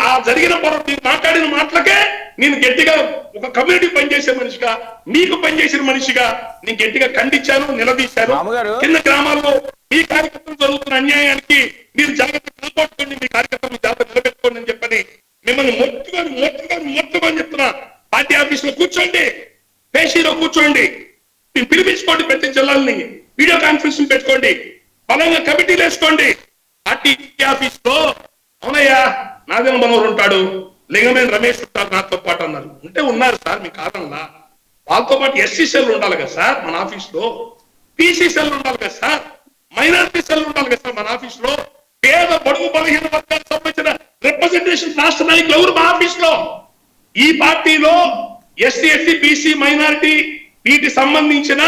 ఆ జరిగిన మీరు మాట్లాడిన మాటలకే నేను గట్టిగా ఒక కమ్యూనిటీ పనిచేసే మనిషిగా, మీకు పనిచేసిన మనిషిగా నేను గట్టిగా ఖండించాను, నిలదీశాను. కింద గ్రామాల్లో మీ కార్యకర్తలు జరుగుతున్న అన్యాయానికి మీరు జాగ్రత్త కాపాడుకోండి, మీ కార్యకర్తలు జాగ్రత్త నిలబెట్టుకోండి అని చెప్పని మిమ్మల్ని మొత్తుమని చెప్తున్నా. పార్టీ ఆఫీస్ లో కూర్చోండి, పేషీలో కూర్చోండి, పిలిపించుకోండి, ప్రతి జిల్లాలని వీడియో కాన్ఫరెన్స్ పెట్టుకోండి, బలంగా కమిటీలు వేసుకోండి. పార్టీ ఆఫీస్ లో అవునయ్యా నాదేమో మనోరు ఉంటాడు, లింగమేని రమేష్ ఉంటారు నాతో పాటు అన్నారు. ఉంటే ఉన్నారు సార్, మీ కారణంలా. వాళ్ళతో పాటు ఎస్సీ సెల్ ఉండాలి కదా సార్ మన ఆఫీస్ లో, పీసీ సెల్ ఉండాలి కదా సార్, మైనారిటీ సెల్ ఉండాలి కదా సార్ మన ఆఫీస్ లో. పేద బడుగు బలహీన వర్గాలకు సంబంధించిన రిప్రజెంటేషన్ రాష్ట్ర నాయకులు ఎవరు మా ఆఫీస్ లో? ఈ పార్టీలో ఎస్సీ ఎస్టీ బీసీ మైనారిటీ వీటికి సంబంధించిన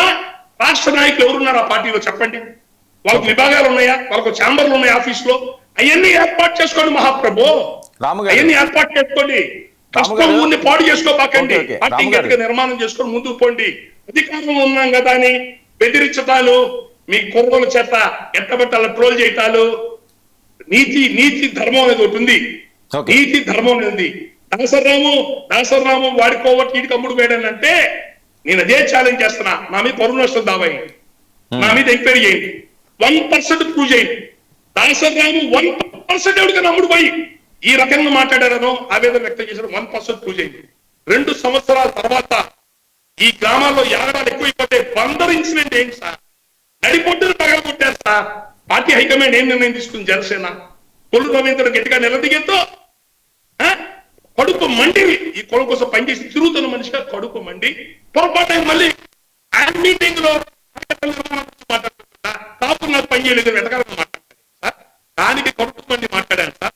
రాష్ట్ర నాయకులు ఎవరున్నారు ఆ పార్టీలో చెప్పండి. వాళ్ళకు విభాగాలు ఉన్నాయా, వాళ్ళకు ఛాంబర్లు ఉన్నాయి ఆఫీస్ లో? అవన్నీ ఏర్పాటు చేసుకోండి మహాప్రభు, అవన్నీ ఏర్పాటు చేసుకోండి. కష్టం ఊరిని పాడు చేసుకోబాకండి, పార్టీ గట్టిగా నిర్మాణం చేసుకొని ముందుకు పోండి. అధికారంలో ఉన్నాం కదా అని బెదిరించటాలు, మీ కొనుగోలు చేత ఎట్టబెట్టాల ట్రోల్ చేయటాలు, నీతి ధర్మం అనేది ఒకటి ఉంది. నీతి ధర్మం అనేది ఉంది. దాసరాము వాడుకోవట్టి వీడికి అమ్ముడు వేయడానంటే నేను అదే ఛాలెంజ్ చేస్తున్నా. నా మీద పరువు నష్టం దావా, నా మీద ఎంక్వైరీ చేయండి, 1% ప్రూవ్ చేయండి. దాసరాము 1% ఎవడిగా నమ్ముడు పోయి ఈ రకంగా మాట్లాడారనో ఆవేదన వ్యక్తం చేశారు, 1% ప్రూవ్ చేయండి. 2 సంవత్సరాల తర్వాత ఈ గ్రామాల్లో యాగడాలు ఎక్కువైపోతే బందర్ ఇన్సిడెంట్ ఏంటి సార్? నడిపొట్టును పగల కొట్టారు సార్. పార్టీ హైకమాండ్ ఏం నిర్ణయం తీసుకుంది? జనసేన కొల్లు రవీంద్ర గట్టిగా నిలదీయతో కడుపు మండి, ఈ కులం కోసం పనిచేసి తిరుగుతున్న మనిషిగా కడుపు మండి పొరపాటు మళ్ళీ మీటింగ్ లో మాట్లాడుతుందా కాపు నాకు పని చేయలేదు వెనకాలను మాట్లాడారు సార్. దానికి కడుపు మండి మాట్లాడాను సార్.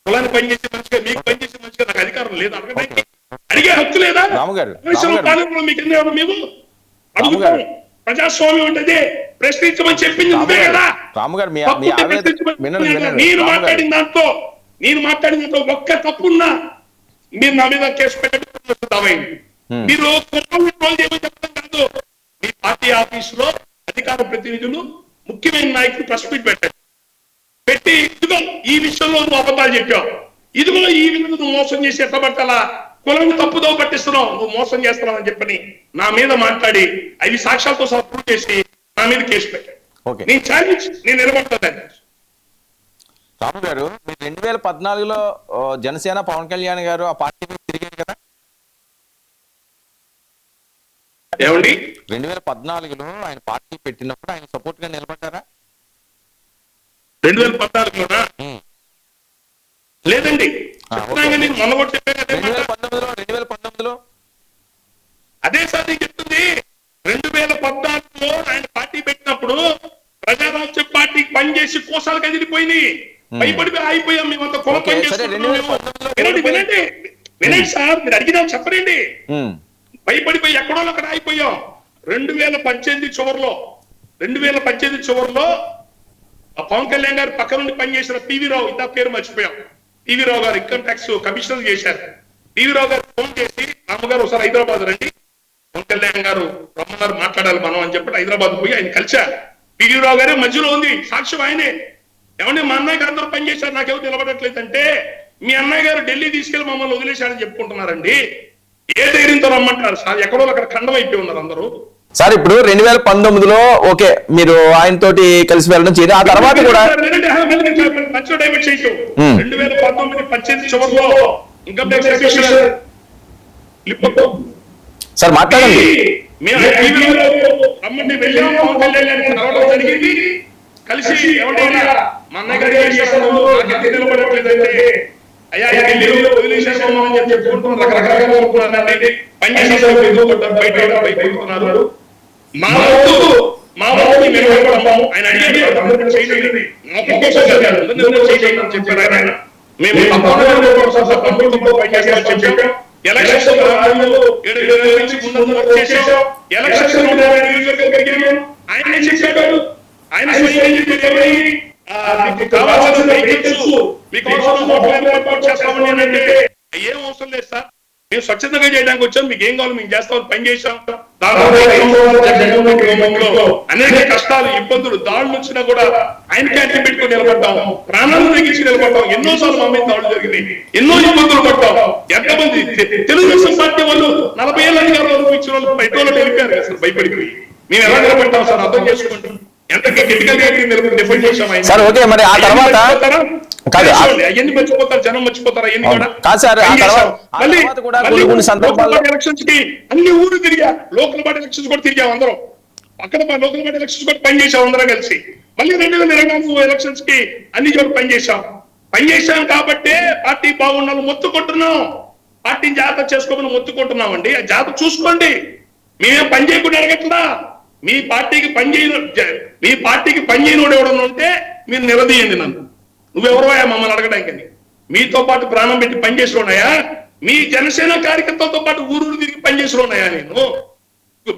కులాన్ని పనిచేసే మనిషిగా, మీకు పనిచేసే మనిషిగా నాకు అధికారం లేదు, అడగడానికి అడిగే హక్కు లేదా? మీకు ఎన్ని మేము అడుగుతాం. ప్రజాస్వామ్యం ఉంటుంది, ప్రశ్నించమని చెప్పింది నువ్వే కదా. నేను మాట్లాడిన దాంట్లో ఒక్క తప్పున్నా మీరు నా మీద కేసు పెట్టడం. మీరు చెప్పడం కాదు, మీ పార్టీ ఆఫీస్ లో అధికార ప్రతినిధులు ముఖ్యమైన నాయకులు ప్రెస్ మీట్ పెట్టి ఇదిగో ఈ విషయంలో నువ్వు అబద్ధాలు చెప్పావు, ఇదిగో ఈ విధంగా నువ్వు మోసం చేసి ఎట్టబట్టాలా, కులం తప్పుదో పట్టిస్తున్నావు, నువ్వు మోసం చేస్తున్నావు అని చెప్పని నా మీద మాట్లాడి అవి సాక్ష్యాలతో సహా ప్రూవ్ చేసి నా మీద కేసు పెట్టాడు. నేను ఛాలెంజ్, నేను నిలబడతాను. రాము గారు, మీరు 2014లో జనసేన పవన్ కళ్యాణ్ గారు ఆ పార్టీ మీద తిరిగారు కదా. ఏమండి 2014లో ఆయన పార్టీ పెట్టినప్పుడు ఆయన సపోర్ట్ గా నిలబడ్డారా? 2014లోనా? లేదండి. 2019లో అదే సార్ నేను చెప్తుంది. 2014లో ఆయన పార్టీ పెట్టినప్పుడు ప్రజారాజ్యం పార్టీకి పనిచేసి చేసి కోసాలు కదిలిపోయినాయి, భయపడిపోయి ఆగిపోయాం మేమంతా కులం ఓకే, పని సరే, చేసుకుంటున్నాం. వినండి సార్, మీరు అడిగినా చెప్పరండి. భయపడిపోయి ఎక్కడో అక్కడ ఆగిపోయాం. 2018 చివరిలో ఆ పవన్ కళ్యాణ్ గారు పక్క నుండి పనిచేసిన పివి రావు, ఇంత పేరు మర్చిపోయాం, పివి రావు గారు ఇన్కమ్ ట్యాక్స్ కమిషనర్ చేశారు. పివి రావు గారు ఫోన్ చేసి, రామగారు ఒకసారి హైదరాబాద్ రండి, పవన్ కళ్యాణ్ గారు రమ్మన్నారు, మాట్లాడాలి మనం అని చెప్పి హైదరాబాద్ పోయి ఆయన కలిశారు. పివి రావు గారే మధ్యలో ఉంది, సాక్ష్యం ఆయనే. ఏమంటే మా అన్నయ్య గారు అందరూ పనిచేశారు, నాకేమో నిలబడట్లేదంటే మీ అన్నయ్య గారు ఢిల్లీ తీసుకెళ్లి మమ్మల్ని వదిలేశారని చెప్పుకుంటున్నారండి. ఏ ధైర్యంతో రమ్మంటారు సార్? ఎక్కడో అక్కడ ఖండం అయిపోయి ఉన్నారు అందరూ. సార్ ఇప్పుడు 2019లో ఓకే మీరు ఆయనతోటి కలిసి వెళ్ళడం చేయదు, ఆ తర్వాత కూడా 2019 చివరిలో ఇన్కమ్ ట్యాక్స్ కమిషనర్ సార్ మాట్లాడండి. మేము రమ్మండి వెళ్ళాం, పవన్ కళ్యాణ్ కలవడం జరిగింది. కలిసి ఎవరైనా మా అన్నయ్య గారు నిలబడట్లేదంటే అయ్యా ఢిల్లీలో వదిలేశాము అని చెప్పుకుంటున్నారు, రకరకాలుగా అనుకున్నారండి. భయపడుతున్నారు. మా వంతు నిలబడము ఆయన అడిగేది చెప్పారు ఆయన. మేము ఎలక్షన్ ఆయన చెప్పాడు. ఆయన కావాల్సిన మీకు ఏర్పాటు చేస్తామని అంటే ఏం అవసరం లేదు సార్, మేము స్వచ్ఛందంగా చేయడానికి వచ్చాం, మీకు ఏం కావాలి మేము చేస్తాం, పని చేసాం. అనేక కష్టాలు, ఇబ్బందులు, దాడులు వచ్చినా కూడా ఆయన క్యాంటీన్ పెట్టుకుని నిలబడ్డాం, ప్రాణాలు తగ్గించి నిలబడ్డాం. ఎన్నోసార్లు మా మీద దాడులు జరిగినాయి, ఎన్నో ఇబ్బందులు పడ్డాం. ఎంతమంది తెలుగుదేశం పార్టీ వాళ్ళు 40 ఏళ్ళ అధికారులు ఇచ్చిన వాళ్ళు బయట వెళ్ళిపోయారు కదా సార్, భయపడిపోయి. మేము ఎలా నిలబడ్డాం సార్ అర్థం చేసుకుంటాం. సార్ ఓకే, మరి ఆ తర్వాత అవన్నీ మర్చిపోతారు, జనం మర్చిపోతారు. అవన్నీ కూడా ఎలక్షన్స్ కి అన్ని ఊరు తిరిగా, లోకల్ బాడీ ఎలక్షన్స్ కూడా తిరిగాం అందరం. అక్కడ లోకల్ బాడీ ఎలక్షన్స్ కూడా పనిచేసాం అందరం కలిసి. మళ్ళీ 2024 ఎలక్షన్స్ కి అన్ని చోట్ల పనిచేసాం కాబట్టి పార్టీ బాగుండాలని మొత్తుకుంటున్నాం, పార్టీని జాగ్రత్త చేసుకోమని మొత్తుకుంటున్నామండి. ఆ జాగ్రత్త చూసుకోండి, మేమేం పని చేయకుండా అడగట్లా. మీ పార్టీకి పనిచేయనోడు ఎవడన్నా ఉంటే మీరు నిలదీయండి నన్ను. నువ్వెవరవా మమ్మల్ని అడగడానికని? మీతో పాటు ప్రాణం పెట్టి పనిచేసినాయా? మీ జనసేన కార్యకర్తలతో పాటు ఊరు తిరిగి పనిచేసినాయా? నేను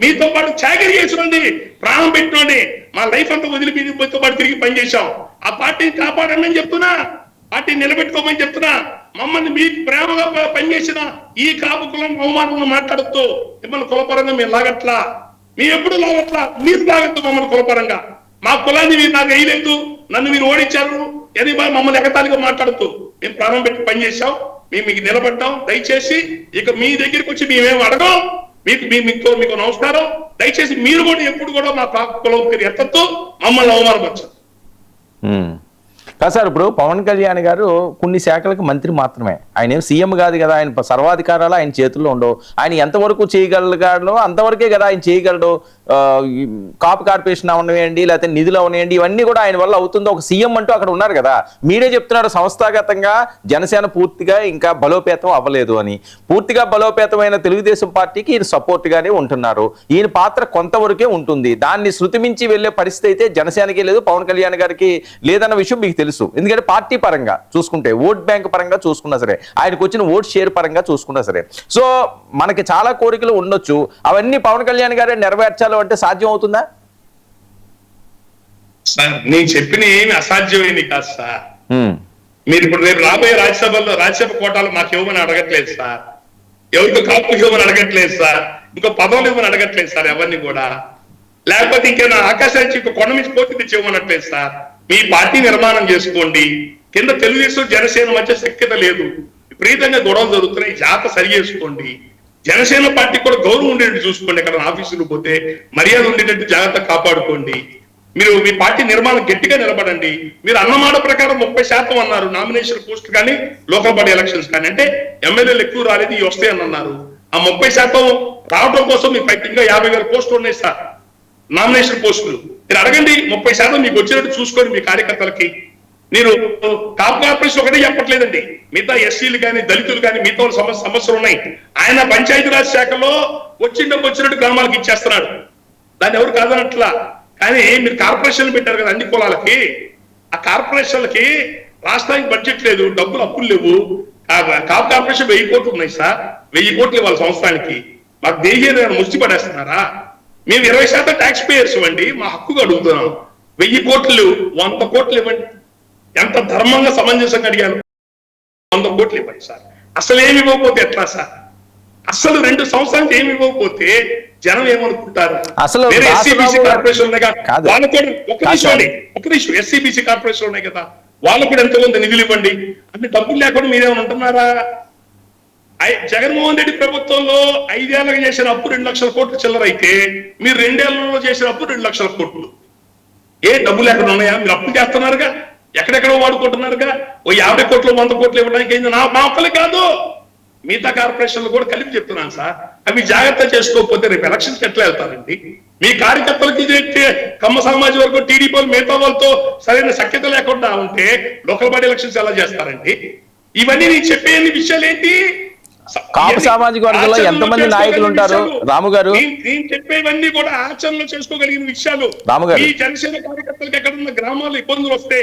మీతో పాటు చాకరీ చేసినండి, ప్రాణం పెట్టినండి, మా లైఫ్ అంతా వదిలి మీతో పాటు తిరిగి పనిచేశాం. ఆ పార్టీని కాపాడండి అని చెప్తున్నా, పార్టీని నిలబెట్టుకోమని చెప్తున్నా. మమ్మల్ని మీ ప్రేమగా పనిచేసిన ఈ కాపు కులం అవమానంగా మాట్లాడుతూ మిమ్మల్ని కులపరంగా మేము లాగట్లా, మేము ఎప్పుడు లాగట్లా, మీరు లాగద్దు మమ్మల్ని కులపరంగా. మా కులాన్ని మీరు నాకు వేయలేదు, నన్ను మీరు ఓడించారు అని మమ్మల్ని ఎగతాళిగా మాట్లాడుతూ మేము ప్రాణం పెట్టి పనిచేశాం, మేము మీకు నిలబడ్డాం. దయచేసి ఇక మీ దగ్గరికి వచ్చి మేమేం అడగం, మీకు నమస్కారం. దయచేసి మీరు కూడా ఎప్పుడు కూడా మా కులం పేరు ఎత్తద్దు, మమ్మల్ని అవమానపరచదు. కాదు సార్, ఇప్పుడు పవన్ కళ్యాణ్ గారు కొన్ని శాఖలకు మంత్రి మాత్రమే, ఆయన ఏం సీఎం కాదు కదా, ఆయన సర్వాధికారాలు ఆయన చేతుల్లో ఉండవు. ఆయన ఎంతవరకు చేయగలగాడో అంతవరకే కదా ఆయన చేయగలడు. కాపు కార్పొరేషన్ అవనివ్వండి, లేకపోతే నిధులు అవనివ్వండి, ఇవన్నీ కూడా ఆయన వల్ల అవుతుందో. ఒక సీఎం అంటూ అక్కడ ఉన్నారు కదా, మీరే చెప్తున్నారు సంస్థాగతంగా జనసేన పూర్తిగా ఇంకా బలోపేతం అవ్వలేదు అని. పూర్తిగా బలోపేతమైన తెలుగుదేశం పార్టీకి ఈయన సపోర్ట్ గానే ఉంటున్నారు. ఈయన పాత్ర కొంతవరకే ఉంటుంది, దాన్ని శృతిమించి వెళ్లే పరిస్థితి అయితే జనసేనకి లేదు, పవన్ కళ్యాణ్ గారికి లేదన్న విషయం మీకు తెలుసు. ఎందుకంటే పార్టీ పరంగా చూసుకుంటే, ఓట్ బ్యాంక్ పరంగా చూసుకున్నా సరే, ఆయనకు వచ్చిన ఓట్ షేర్ పరంగా చూసుకున్నా సరే, సో మనకి చాలా కోరికలు ఉండొచ్చు, అవన్నీ పవన్ కళ్యాణ్ గారే నెరవేర్చాలి అంటే సాధ్యం అవుతుందా? సార్ నేను చెప్పిన ఏమి అసాధ్యమైంది కాదు సార్. మీరు ఇప్పుడు రేపు రాబోయే రాజ్యసభ కోటాలు మాకు ఇవ్వమని అడగట్లేదు సార్, ఎవరితో కాపు ఇవ్వమని అడగట్లేదు సార్, ఇంకో పదవులు ఇవ్వమని అడగట్లేదు సార్ ఎవరిని కూడా. లేకపోతే ఇంకేనా ఆకాశానికి ఇంకో కొండ నుంచి పోటీ తెచ్చి ఇవ్వమనట్లేదు సార్. మీ పార్టీ నిర్మాణం చేసుకోండి. కింద తెలుగుదేశం జనసేన మధ్య సఖ్యత లేదు, విపరీతంగా గొడవలు జరుగుతున్నాయి, జాగ్రత్త సరి చేసుకోండి. జనసేన పార్టీ కూడా గౌరవం ఉండేటట్టు చూసుకోండి, ఎక్కడ ఆఫీసులు పోతే మర్యాద ఉండేటట్టు జాగ్రత్త కాపాడుకోండి. మీరు మీ పార్టీ నిర్మాణం గట్టిగా నిలబడండి. మీరు అన్నమాట ప్రకారం 30% అన్నారు నామినేషన్ పోస్టులు కానీ లోకల్ బాడీ ఎలక్షన్స్ కానీ, అంటే ఎమ్మెల్యేలు ఎక్కువ రాలేదు ఇవి వస్తాయని అన్నారు. ఆ 30% రావడం కోసం మీ ఇంకా 50,000 పోస్టులు ఉన్నాయి సార్ నామినేషన్ పోస్టులు. మీరు అడగండి, 30% మీకు వచ్చినట్టు చూసుకొని మీ కార్యకర్తలకి. మీరు కాపు కార్పొరేషన్ ఒకటే చెప్పట్లేదండి, మిగతా ఎస్సీలు కానీ దళితులు కానీ మిగతా సమస్యలు ఉన్నాయి. ఆయన పంచాయతీరాజ్ శాఖలో వచ్చినట్టు గ్రామాలకు ఇచ్చేస్తున్నాడు, దాన్ని ఎవరు కాదనట్లా. కానీ మీరు కార్పొరేషన్లు పెట్టారు కదా అన్ని కులాలకి, ఆ కార్పొరేషన్లకి రాష్ట్రానికి బడ్జెట్ లేదు, డబ్బులు అప్పులు లేవు. కాపు కార్పొరేషన్ 1000 కోట్లు ఉన్నాయి సార్, 1000 కోట్లు ఇవ్వాలి సంవత్సరానికి. మాకు దేశీయ ముష్టి పడేస్తున్నారా? మేము 20% ట్యాక్స్ పేయర్స్ ఇవ్వండి, మా హక్కుగా అడుగుతున్నాం. 1000 కోట్లు 100 కోట్లు ఇవ్వండి. ఎంత ధర్మంగా సమంజసంగా అడిగాను. 100 కోట్లు ఇవ్వండి సార్. అసలు ఏమి ఇవ్వకపోతే ఎట్లా సార్? అసలు 2 సంవత్సరానికి ఏమి ఇవ్వకపోతే జనం ఏమనుకుంటారు? అసలు ఎస్సీబీసీ కార్పొరేషన్ ఉన్నాయి కదా, వాళ్ళు కూడా ఒక నిమిషం ఎస్సీబీసీ కార్పొరేషన్ ఉన్నాయి కదా, వాళ్ళు కూడా ఎంతమంది నిధులు ఇవ్వండి. అంటే డబ్బులు లేకుండా మీరేమైనా ఉంటున్నారా? జగన్మోహన్ రెడ్డి ప్రభుత్వంలో 5 ఏళ్ళకి చేసిన అప్పు 2 లక్షల కోట్లు చిల్లరైతే, మీరు 2 ఏళ్లలో చేసిన అప్పు 2 లక్షల కోట్లు. ఏ డబ్బులు ఎక్కడ ఉన్నాయా? మీరు అప్పులు చేస్తున్నారుగా, ఎక్కడెక్కడో వాడుకుంటున్నారుగా. ఓ 50 కోట్లు 100 కోట్లు ఇవ్వడానికి అయింది. మా ఒక్కలే కాదు, మిగతా కార్పొరేషన్లు కూడా కలిపి చెప్తున్నాను సార్. అవి జాగ్రత్త చేసుకోకపోతే రేపు ఎలక్షన్స్కి ఎట్లా వెళ్తారండి? మీ కార్యకర్తలకి కమ్మ సామాజిక వర్గం టీడీపీ వాళ్ళు మిగతా వాళ్ళతో సరైన సఖ్యత లేకుండా ఉంటే లోకల్ బాడీ ఎలక్షన్స్ ఎలా చేస్తారండి? ఇవన్నీ నేను చెప్పే విషయాలు ఏంటి? కాపు సామాజిక వర్గంలో ఎంతమంది నాయకులు ఉంటారు రాము గారు? నేను చెప్పేవన్నీ కూడా ఆచరణలో చేసుకోగలిగిన విషయాలు. ఈ జనసేన కార్యకర్తలకు ఎక్కడున్న గ్రామాల్లో ఇబ్బందులు వస్తే,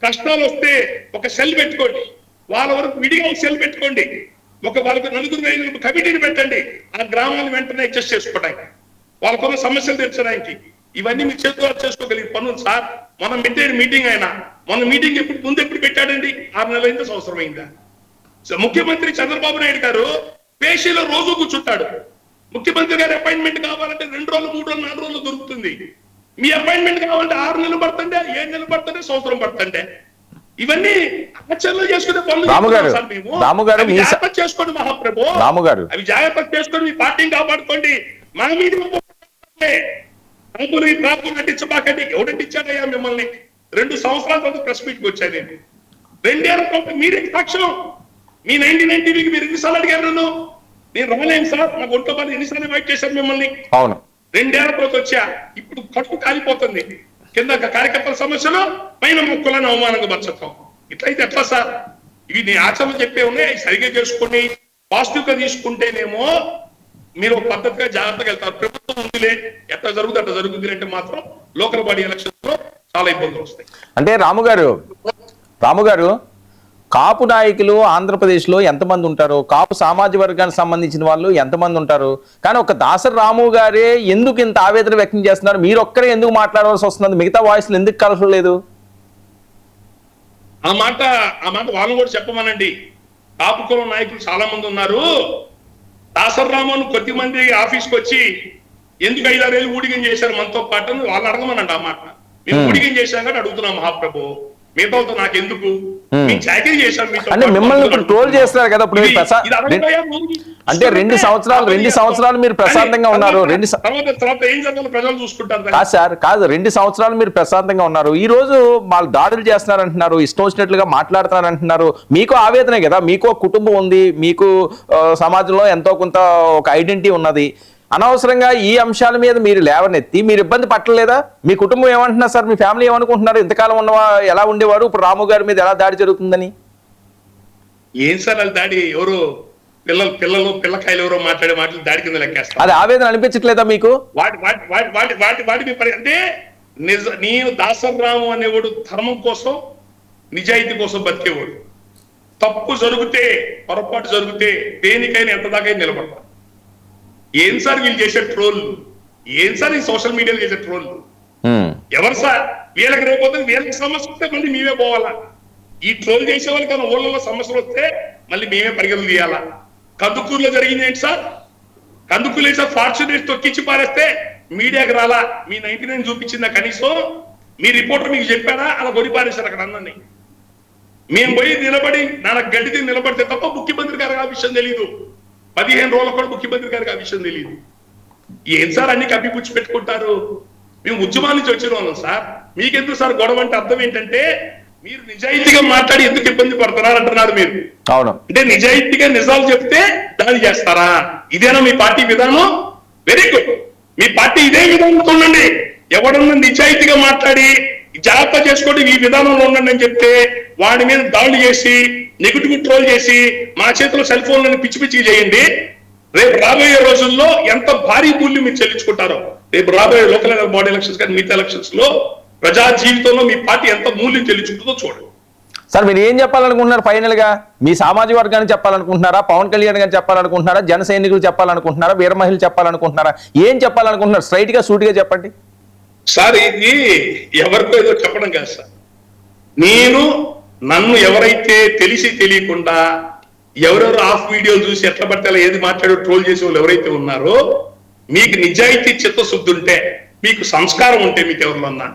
కష్టాలు వస్తే ఒక సెల్ పెట్టుకోండి, వాళ్ళ వరకు విడిగా సెల్ పెట్టుకోండి, వాళ్ళకి 4-5 కమిటీని పెట్టండి. ఆ గ్రామాన్ని వెంటనే అడ్జస్ట్ చేసుకోవడానికి, వాళ్ళకున్న సమస్యలు తీర్చడానికి. ఇవన్నీ మీ చేతుల్లో చేసుకోగలిగిన పనులు సార్. మనం పెట్టే మీటింగ్ అయినా, మన మీటింగ్ ముందు ఎప్పుడు పెట్టాడండి? 6 నెలలైందా, సంవత్సరం అయిందా? ముఖ్యమంత్రి చంద్రబాబు నాయుడు గారు పేషీలో రోజు కూర్చుంటాడు. ముఖ్యమంత్రి గారి అపాయింట్మెంట్ కావాలంటే 2 రోజులు, 3 రోజులు, 4 రోజులు దొరుకుతుంది. మీ అపాయింట్మెంట్ కావాలంటే 6 నెలలు పడుతుండే, 7 నెలలు పడుతుండే, సంవత్సరం పడుతుండే. ఇవన్నీ ఆచరణలో చేసుకునే పనులు చేసుకోండి మహాప్రభు. అవి జాగ్రత్త చేసుకొని మీ పార్టీని కాపాడుకోండి. మా మీద నటించబాకండి. ఎవడంటిచ్చాడయ్యా మిమ్మల్ని? 2 సంవత్సరాల తర్వాత ప్రెస్ మీట్కి వచ్చాను నేను. 2 ఏళ్ళ తర్వాత మీరే సాక్ష్యం. మీ 99 టీవీకి మీరు ఎన్నిసార్లు అడిగారు నన్ను? నేను రాలేను సార్, నాకు ఒంట్లో పని ఎన్నిసార్లు ఇన్వైట్ చేశారు మిమ్మల్ని? అవును, 2 ఏళ్ల తర్వాత వచ్చా. ఇప్పుడు కడుపు కాలిపోతుంది. కింద కార్యకర్తల సమస్యలు, పైన మొక్కలను అవమానంగా మర్చతాం. ఇట్లయితే ఎట్లా సార్? ఇవి నీ ఆచరణ చెప్పే ఉన్నాయి, సరిగ్గా చేసుకుని పాజిటివ్ గా తీసుకుంటేనేమో మీరు ఒక పద్ధతిగా జాగ్రత్తగా వెళ్తారు. ప్రభుత్వం ఉందిలే, ఎట్లా జరుగుతుంది అట్లా జరుగుతుంది అంటే మాత్రం లోకల్ బాడీ ఎలక్షన్స్ లో చాలా ఇబ్బందులు వస్తాయి. అంటే రాము గారు కాపు నాయకులు ఆంధ్రప్రదేశ్లో ఎంతమంది ఉంటారు? కాపు సామాజిక వర్గానికి సంబంధించిన వాళ్ళు ఎంతమంది ఉంటారు? కానీ ఒక దాసరి రాము గారే ఎందుకు ఇంత ఆవేదన వ్యక్తం చేస్తున్నారు? మీరు ఒక్కరే ఎందుకు మాట్లాడవలసి వస్తున్నది? మిగతా వాయిస్లు ఎందుకు కలపలేదు? ఆ మాట వాళ్ళని కూడా చెప్పమనండి. కాపు కులం నాయకులు చాలా మంది ఉన్నారు. దాసరి రామును కొద్ది మంది ఆఫీస్కి వచ్చి ఎందుకు 5-6 ఏళ్ళు ఊడిగం చేశారు మనతో పాటు అని వాళ్ళు అడగమనండి. ఆ మాట మేము ఊడిగం చేశాం కానీ అడుగుతున్నాం మహాప్రభు. మిగతాతో నాకెందుకు? మేము చాకరీ చేశాం. అంటే మిమ్మల్ని ఇప్పుడు ట్రోల్ చేస్తున్నారు కదా. ఇప్పుడు అంటే 2 సంవత్సరాలు మీరు ప్రశాంతంగా ఉన్నారు. తర్వాత ఏం జరగాలో ప్రజలు చూసుకుంటారు. కాదు సార్, కాదు, 2 సంవత్సరాలు మీరు ప్రశాంతంగా ఉన్నారు. ఈ రోజు వాళ్ళు దాడులు చేస్తున్నారు అంటున్నారు, ఇష్టం వచ్చినట్లుగా మాట్లాడుతున్నారు అంటున్నారు. మీకు ఆవేదనే కదా, మీకు కుటుంబం ఉంది, మీకు సమాజంలో ఎంతో కొంత ఒక ఐడెంటిటీ ఉన్నది. అనవసరంగా ఈ అంశాల మీద మీరు లేవనెత్తి మీరు ఇబ్బంది పట్టలేదా? మీ కుటుంబం ఏమంటున్నారు సార్? మీ ఫ్యామిలీ ఏమనుకుంటున్నారు? ఇంతకాలం ఉన్నవా ఎలా ఉండేవారు, ఇప్పుడు రాము గారి మీద ఎలా దాడి జరుగుతుందని? ఏం సార్ అది దాడి? ఎవరు పిల్లకాయలు ఎవరో మాట్లాడే మాటలు దాడి కింద లెక్కేస్తారు. అది ఆవేదన అనిపించట్లేదా మీకు? అంటే నేను దాసరి రాము అనేవాడు ధర్మం కోసం, నిజాయితీ కోసం బతికేవాడు. తప్పు జరిగితే, పొరపాటు జరిగితే దేనికైనా ఎంత దాకా నిలబడతారు. ఏం సార్ వీళ్ళు చేసే ట్రోల్? ఏం సార్ ఈ సోషల్ మీడియాలో చేసే ట్రోల్? ఎవరు సార్? వీళ్ళకి రేపోతే వీళ్ళకి సమస్య వస్తే మళ్ళీ మేమే పోవాలా? ఈ ట్రోల్ చేసే వాళ్ళకి ఊళ్ళలో సమస్యలు వస్తే మళ్ళీ మేమే పరిగెలు తీయాలా? కందుకూరులో జరిగింది ఏంటి సార్? కందుకూరు సార్ ఫార్చునేట్ తొక్కించి పారేస్తే మీడియాకి రాలా? మీ 99 చూపించిందా కనీసం? మీ రిపోర్టర్ మీకు చెప్పారా? అలా కొడి పారేశారు అక్కడ అందరినీ. మేము పోయి నిలబడి నాకు గడ్డి నిలబడితే తప్ప ముఖ్యమంత్రి గారికి ఆ విషయం తెలియదు. 15 రోజులు కూడా ముఖ్యమంత్రి గారికి ఆ విషయం తెలియదు. ఏం సార్ అన్ని కప్పిపుచ్చి పెట్టుకుంటారు? మేము ఉద్యమాల నుంచి వచ్చిన వాళ్ళం సార్. మీకెందుకు సార్ గొడవ అంటే అర్థం ఏంటంటే మీరు నిజాయితీగా మాట్లాడి ఎందుకు ఇబ్బంది పడుతున్నారు అంటున్నారు మీరు. అవును, అంటే నిజాయితీగా నిజాలు చెప్తే దాడి చేస్తారా? ఇదేనా మీ పార్టీ విధానం? వెరీ గుడ్, మీ పార్టీ ఇదే విధానంతో ఉండండి. ఎవడన్నా నిజాయితీగా మాట్లాడి జాగ్రత్త చేసుకోండి, ఈ విధానంలో ఉండండి అని చెప్తే వాడి మీద దాడులు చేసి నెగిటివ్ ట్రోల్ చేసి మా చేతిలో సెల్ ఫోన్లను పిచ్చి పిచ్చిగా చేయండి. రేపు రాబోయే రోజుల్లో ఎంత భారీ మూల్యం మీరు చెల్లించుకుంటారో. రేపు రాబోయే లోకల్ బాడీ ఎలక్షన్స్ కానీ మిగతా ఎలక్షన్స్ లో ప్రజా జీవితంలో మీ పార్టీ ఎంత మూల్యం చెల్లించుకుంటుందో చూడండి. సార్ మీరు ఏం చెప్పాలనుకుంటున్నారు ఫైనల్ గా? మీ సామాజిక వర్గానికి చెప్పాలనుకుంటున్నారా, పవన్ కళ్యాణ్ గారు చెప్పాలనుకుంటున్నారా, జన సైనికులు చెప్పాలనుకుంటున్నారా, వీర మహిళలు చెప్పాలనుకుంటున్నారా, ఏం చెప్పాలనుకుంటున్నారు? స్ట్రైట్ గా సూటిగా చెప్పండి సార్. ఇది ఎవరికో ఏదో చెప్పడం కాదు సార్. నన్ను ఎవరైతే తెలిసి తెలియకుండా ఎవరెవరు ఆఫ్ వీడియోలు చూసి ఎట్లా పడితే అలా ఏది మాట్లాడో ట్రోల్ చేసే వాళ్ళు ఎవరైతే ఉన్నారో, మీకు నిజాయితీ చిత్తశుద్ధి ఉంటే, మీకు సంస్కారం ఉంటే, మీకెవరన్నా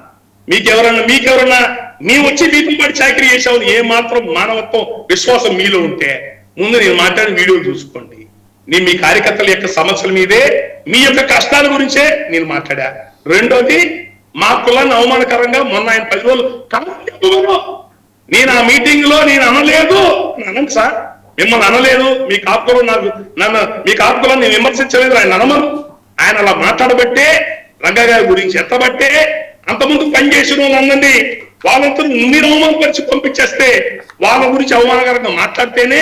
నీ వచ్చి మీతో పాటు చాకరీ చేసావు ఏ మాత్రం మానవత్వం విశ్వాసం మీలో ఉంటే ముందు నేను మాట్లాడిన వీడియోలు చూసుకోండి. నేను మీ కార్యకర్తల యొక్క సమస్యల మీదే, మీ యొక్క కష్టాల గురించే నేను మాట్లాడా. రెండోది, మా కులాన్ని అవమానకరంగా మొన్న ఆయన 10 రోజులు నేను ఆ మీటింగ్ లో నేను అనలేదు అనండి సార్. మిమ్మల్ని అనలేదు, మీ కాపుకులం మీ కాపుకులాన్ని నేను విమర్శించలేదు. ఆయన అనమరు. ఆయన అలా మాట్లాడబట్టే, రంగా గారి గురించి ఎత్తబట్టే, అంతకుముందు పనిచేసిన వాళ్ళందరినీ వాళ్ళంతా మీరు అవమానపరిచి పంపించేస్తే వాళ్ళ గురించి అవమానకరంగా మాట్లాడితేనే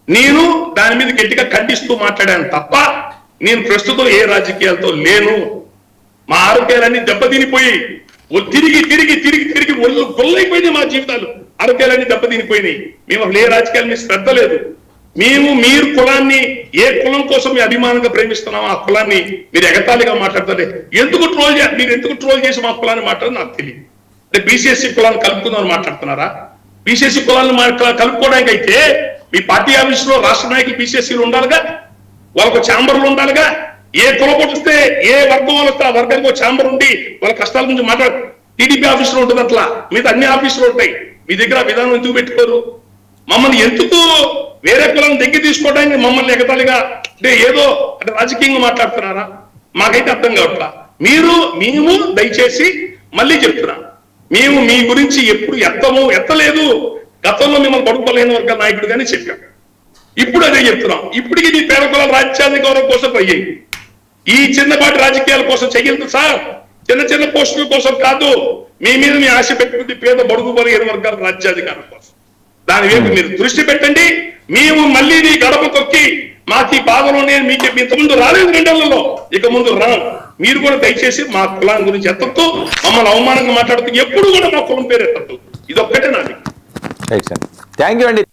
నేను దాని మీద గట్టిగా ఖండిస్తూ మాట్లాడాను తప్ప నేను ప్రస్తుతం ఏ రాజకీయాలతో లేను. మా ఆరోగ్యాలన్నీ దెబ్బతినిపోయి తిరిగి తిరిగి తిరిగి తిరిగి ఒళ్ళు గొల్లైపోయినాయి. మా జీవితాలు ఆరోగ్యాలన్నీ దెబ్బతినిపోయినాయి. మేము అసలు ఏ రాజకీయాల మీద శ్రద్ధ లేదు. మీరు కులాన్ని ఏ కులం కోసం మీ అభిమానంగా ప్రేమిస్తున్నామో ఆ కులాన్ని మీరు ఎగతాళిగా మాట్లాడతారే. మీరు ఎందుకు ట్రోల్ చేసి మా కులాన్ని మాట్లాడదు నాకు తెలియదు. అంటే బీసీఎస్సీ కులాన్ని కలుపుకుందామని మాట్లాడుతున్నారా? బీసీఎస్సీ కులాన్ని కలుపుకోవడానికి అయితే మీ పార్టీ ఆఫీసులో రాష్ట్ర నాయకులు బీసీఎస్సీలు ఉండాలిగా, వాళ్ళకు ఛాంబర్లు ఉండాలిగా. ఏ కులపోటు వస్తే ఏ వర్గం వాళ్ళు వస్తే ఆ వర్గానికి ఒక ఛాంబర్ ఉండి వాళ్ళ కష్టాల గురించి మాట్లాడు. టీడీపీ ఆఫీసులో ఉంటుంది అట్లా, మిగతా అన్ని ఆఫీసులు ఉంటాయి. మీ దగ్గర ఆ విధానం ఎందుకు పెట్టుకోరు? మమ్మల్ని ఎందుకు వేరే కులం దగ్గర తీసుకోవడానికి మమ్మల్ని ఎగతాళిగా అంటే ఏదో అంటే రాజకీయంగా మాట్లాడుతున్నారా? మాకైతే అర్థం కావట్లా. మేము దయచేసి మళ్ళీ చెప్తున్నా, మేము మీ గురించి ఎప్పుడు ఎత్తలేదు. గతంలో మిమ్మల్ని పడుకోలేని వర్గ నాయకుడుగానే చెప్పాం. ఇప్పుడు అదే చెప్తున్నాం. ఇప్పటికీ మీ పేద కులాల రాజ్యాధికారం కోసం పోయాయి. ఈ చిన్నపాటి రాజకీయాల కోసం చెయ్యలేదు సార్. చిన్న పోస్టుల కోసం కాదు. మీ మీద మీ ఆశ పెట్టుకుంది పేద బడుగు బలహీన వర్గాల రాజ్యాధికారం కోసం. దాని వైపు మీరు దృష్టి పెట్టండి. మేము మళ్ళీ నీ గడప తొక్కి మాకు ఈ బాధలు నేను మీకు ఇంతకుముందు రాలేదు 2 నెలల్లో, ఇక ముందు రాను. మీరు కూడా దయచేసి మా కులాన్ని గురించి ఎత్తద్దు, మమ్మల్ని అవమానంగా మాట్లాడుతూ ఎప్పుడు కూడా మా కులం పేరు ఎత్తద్దు. ఇదొక్కటే నాది. థ్యాంక్ యూ అండి.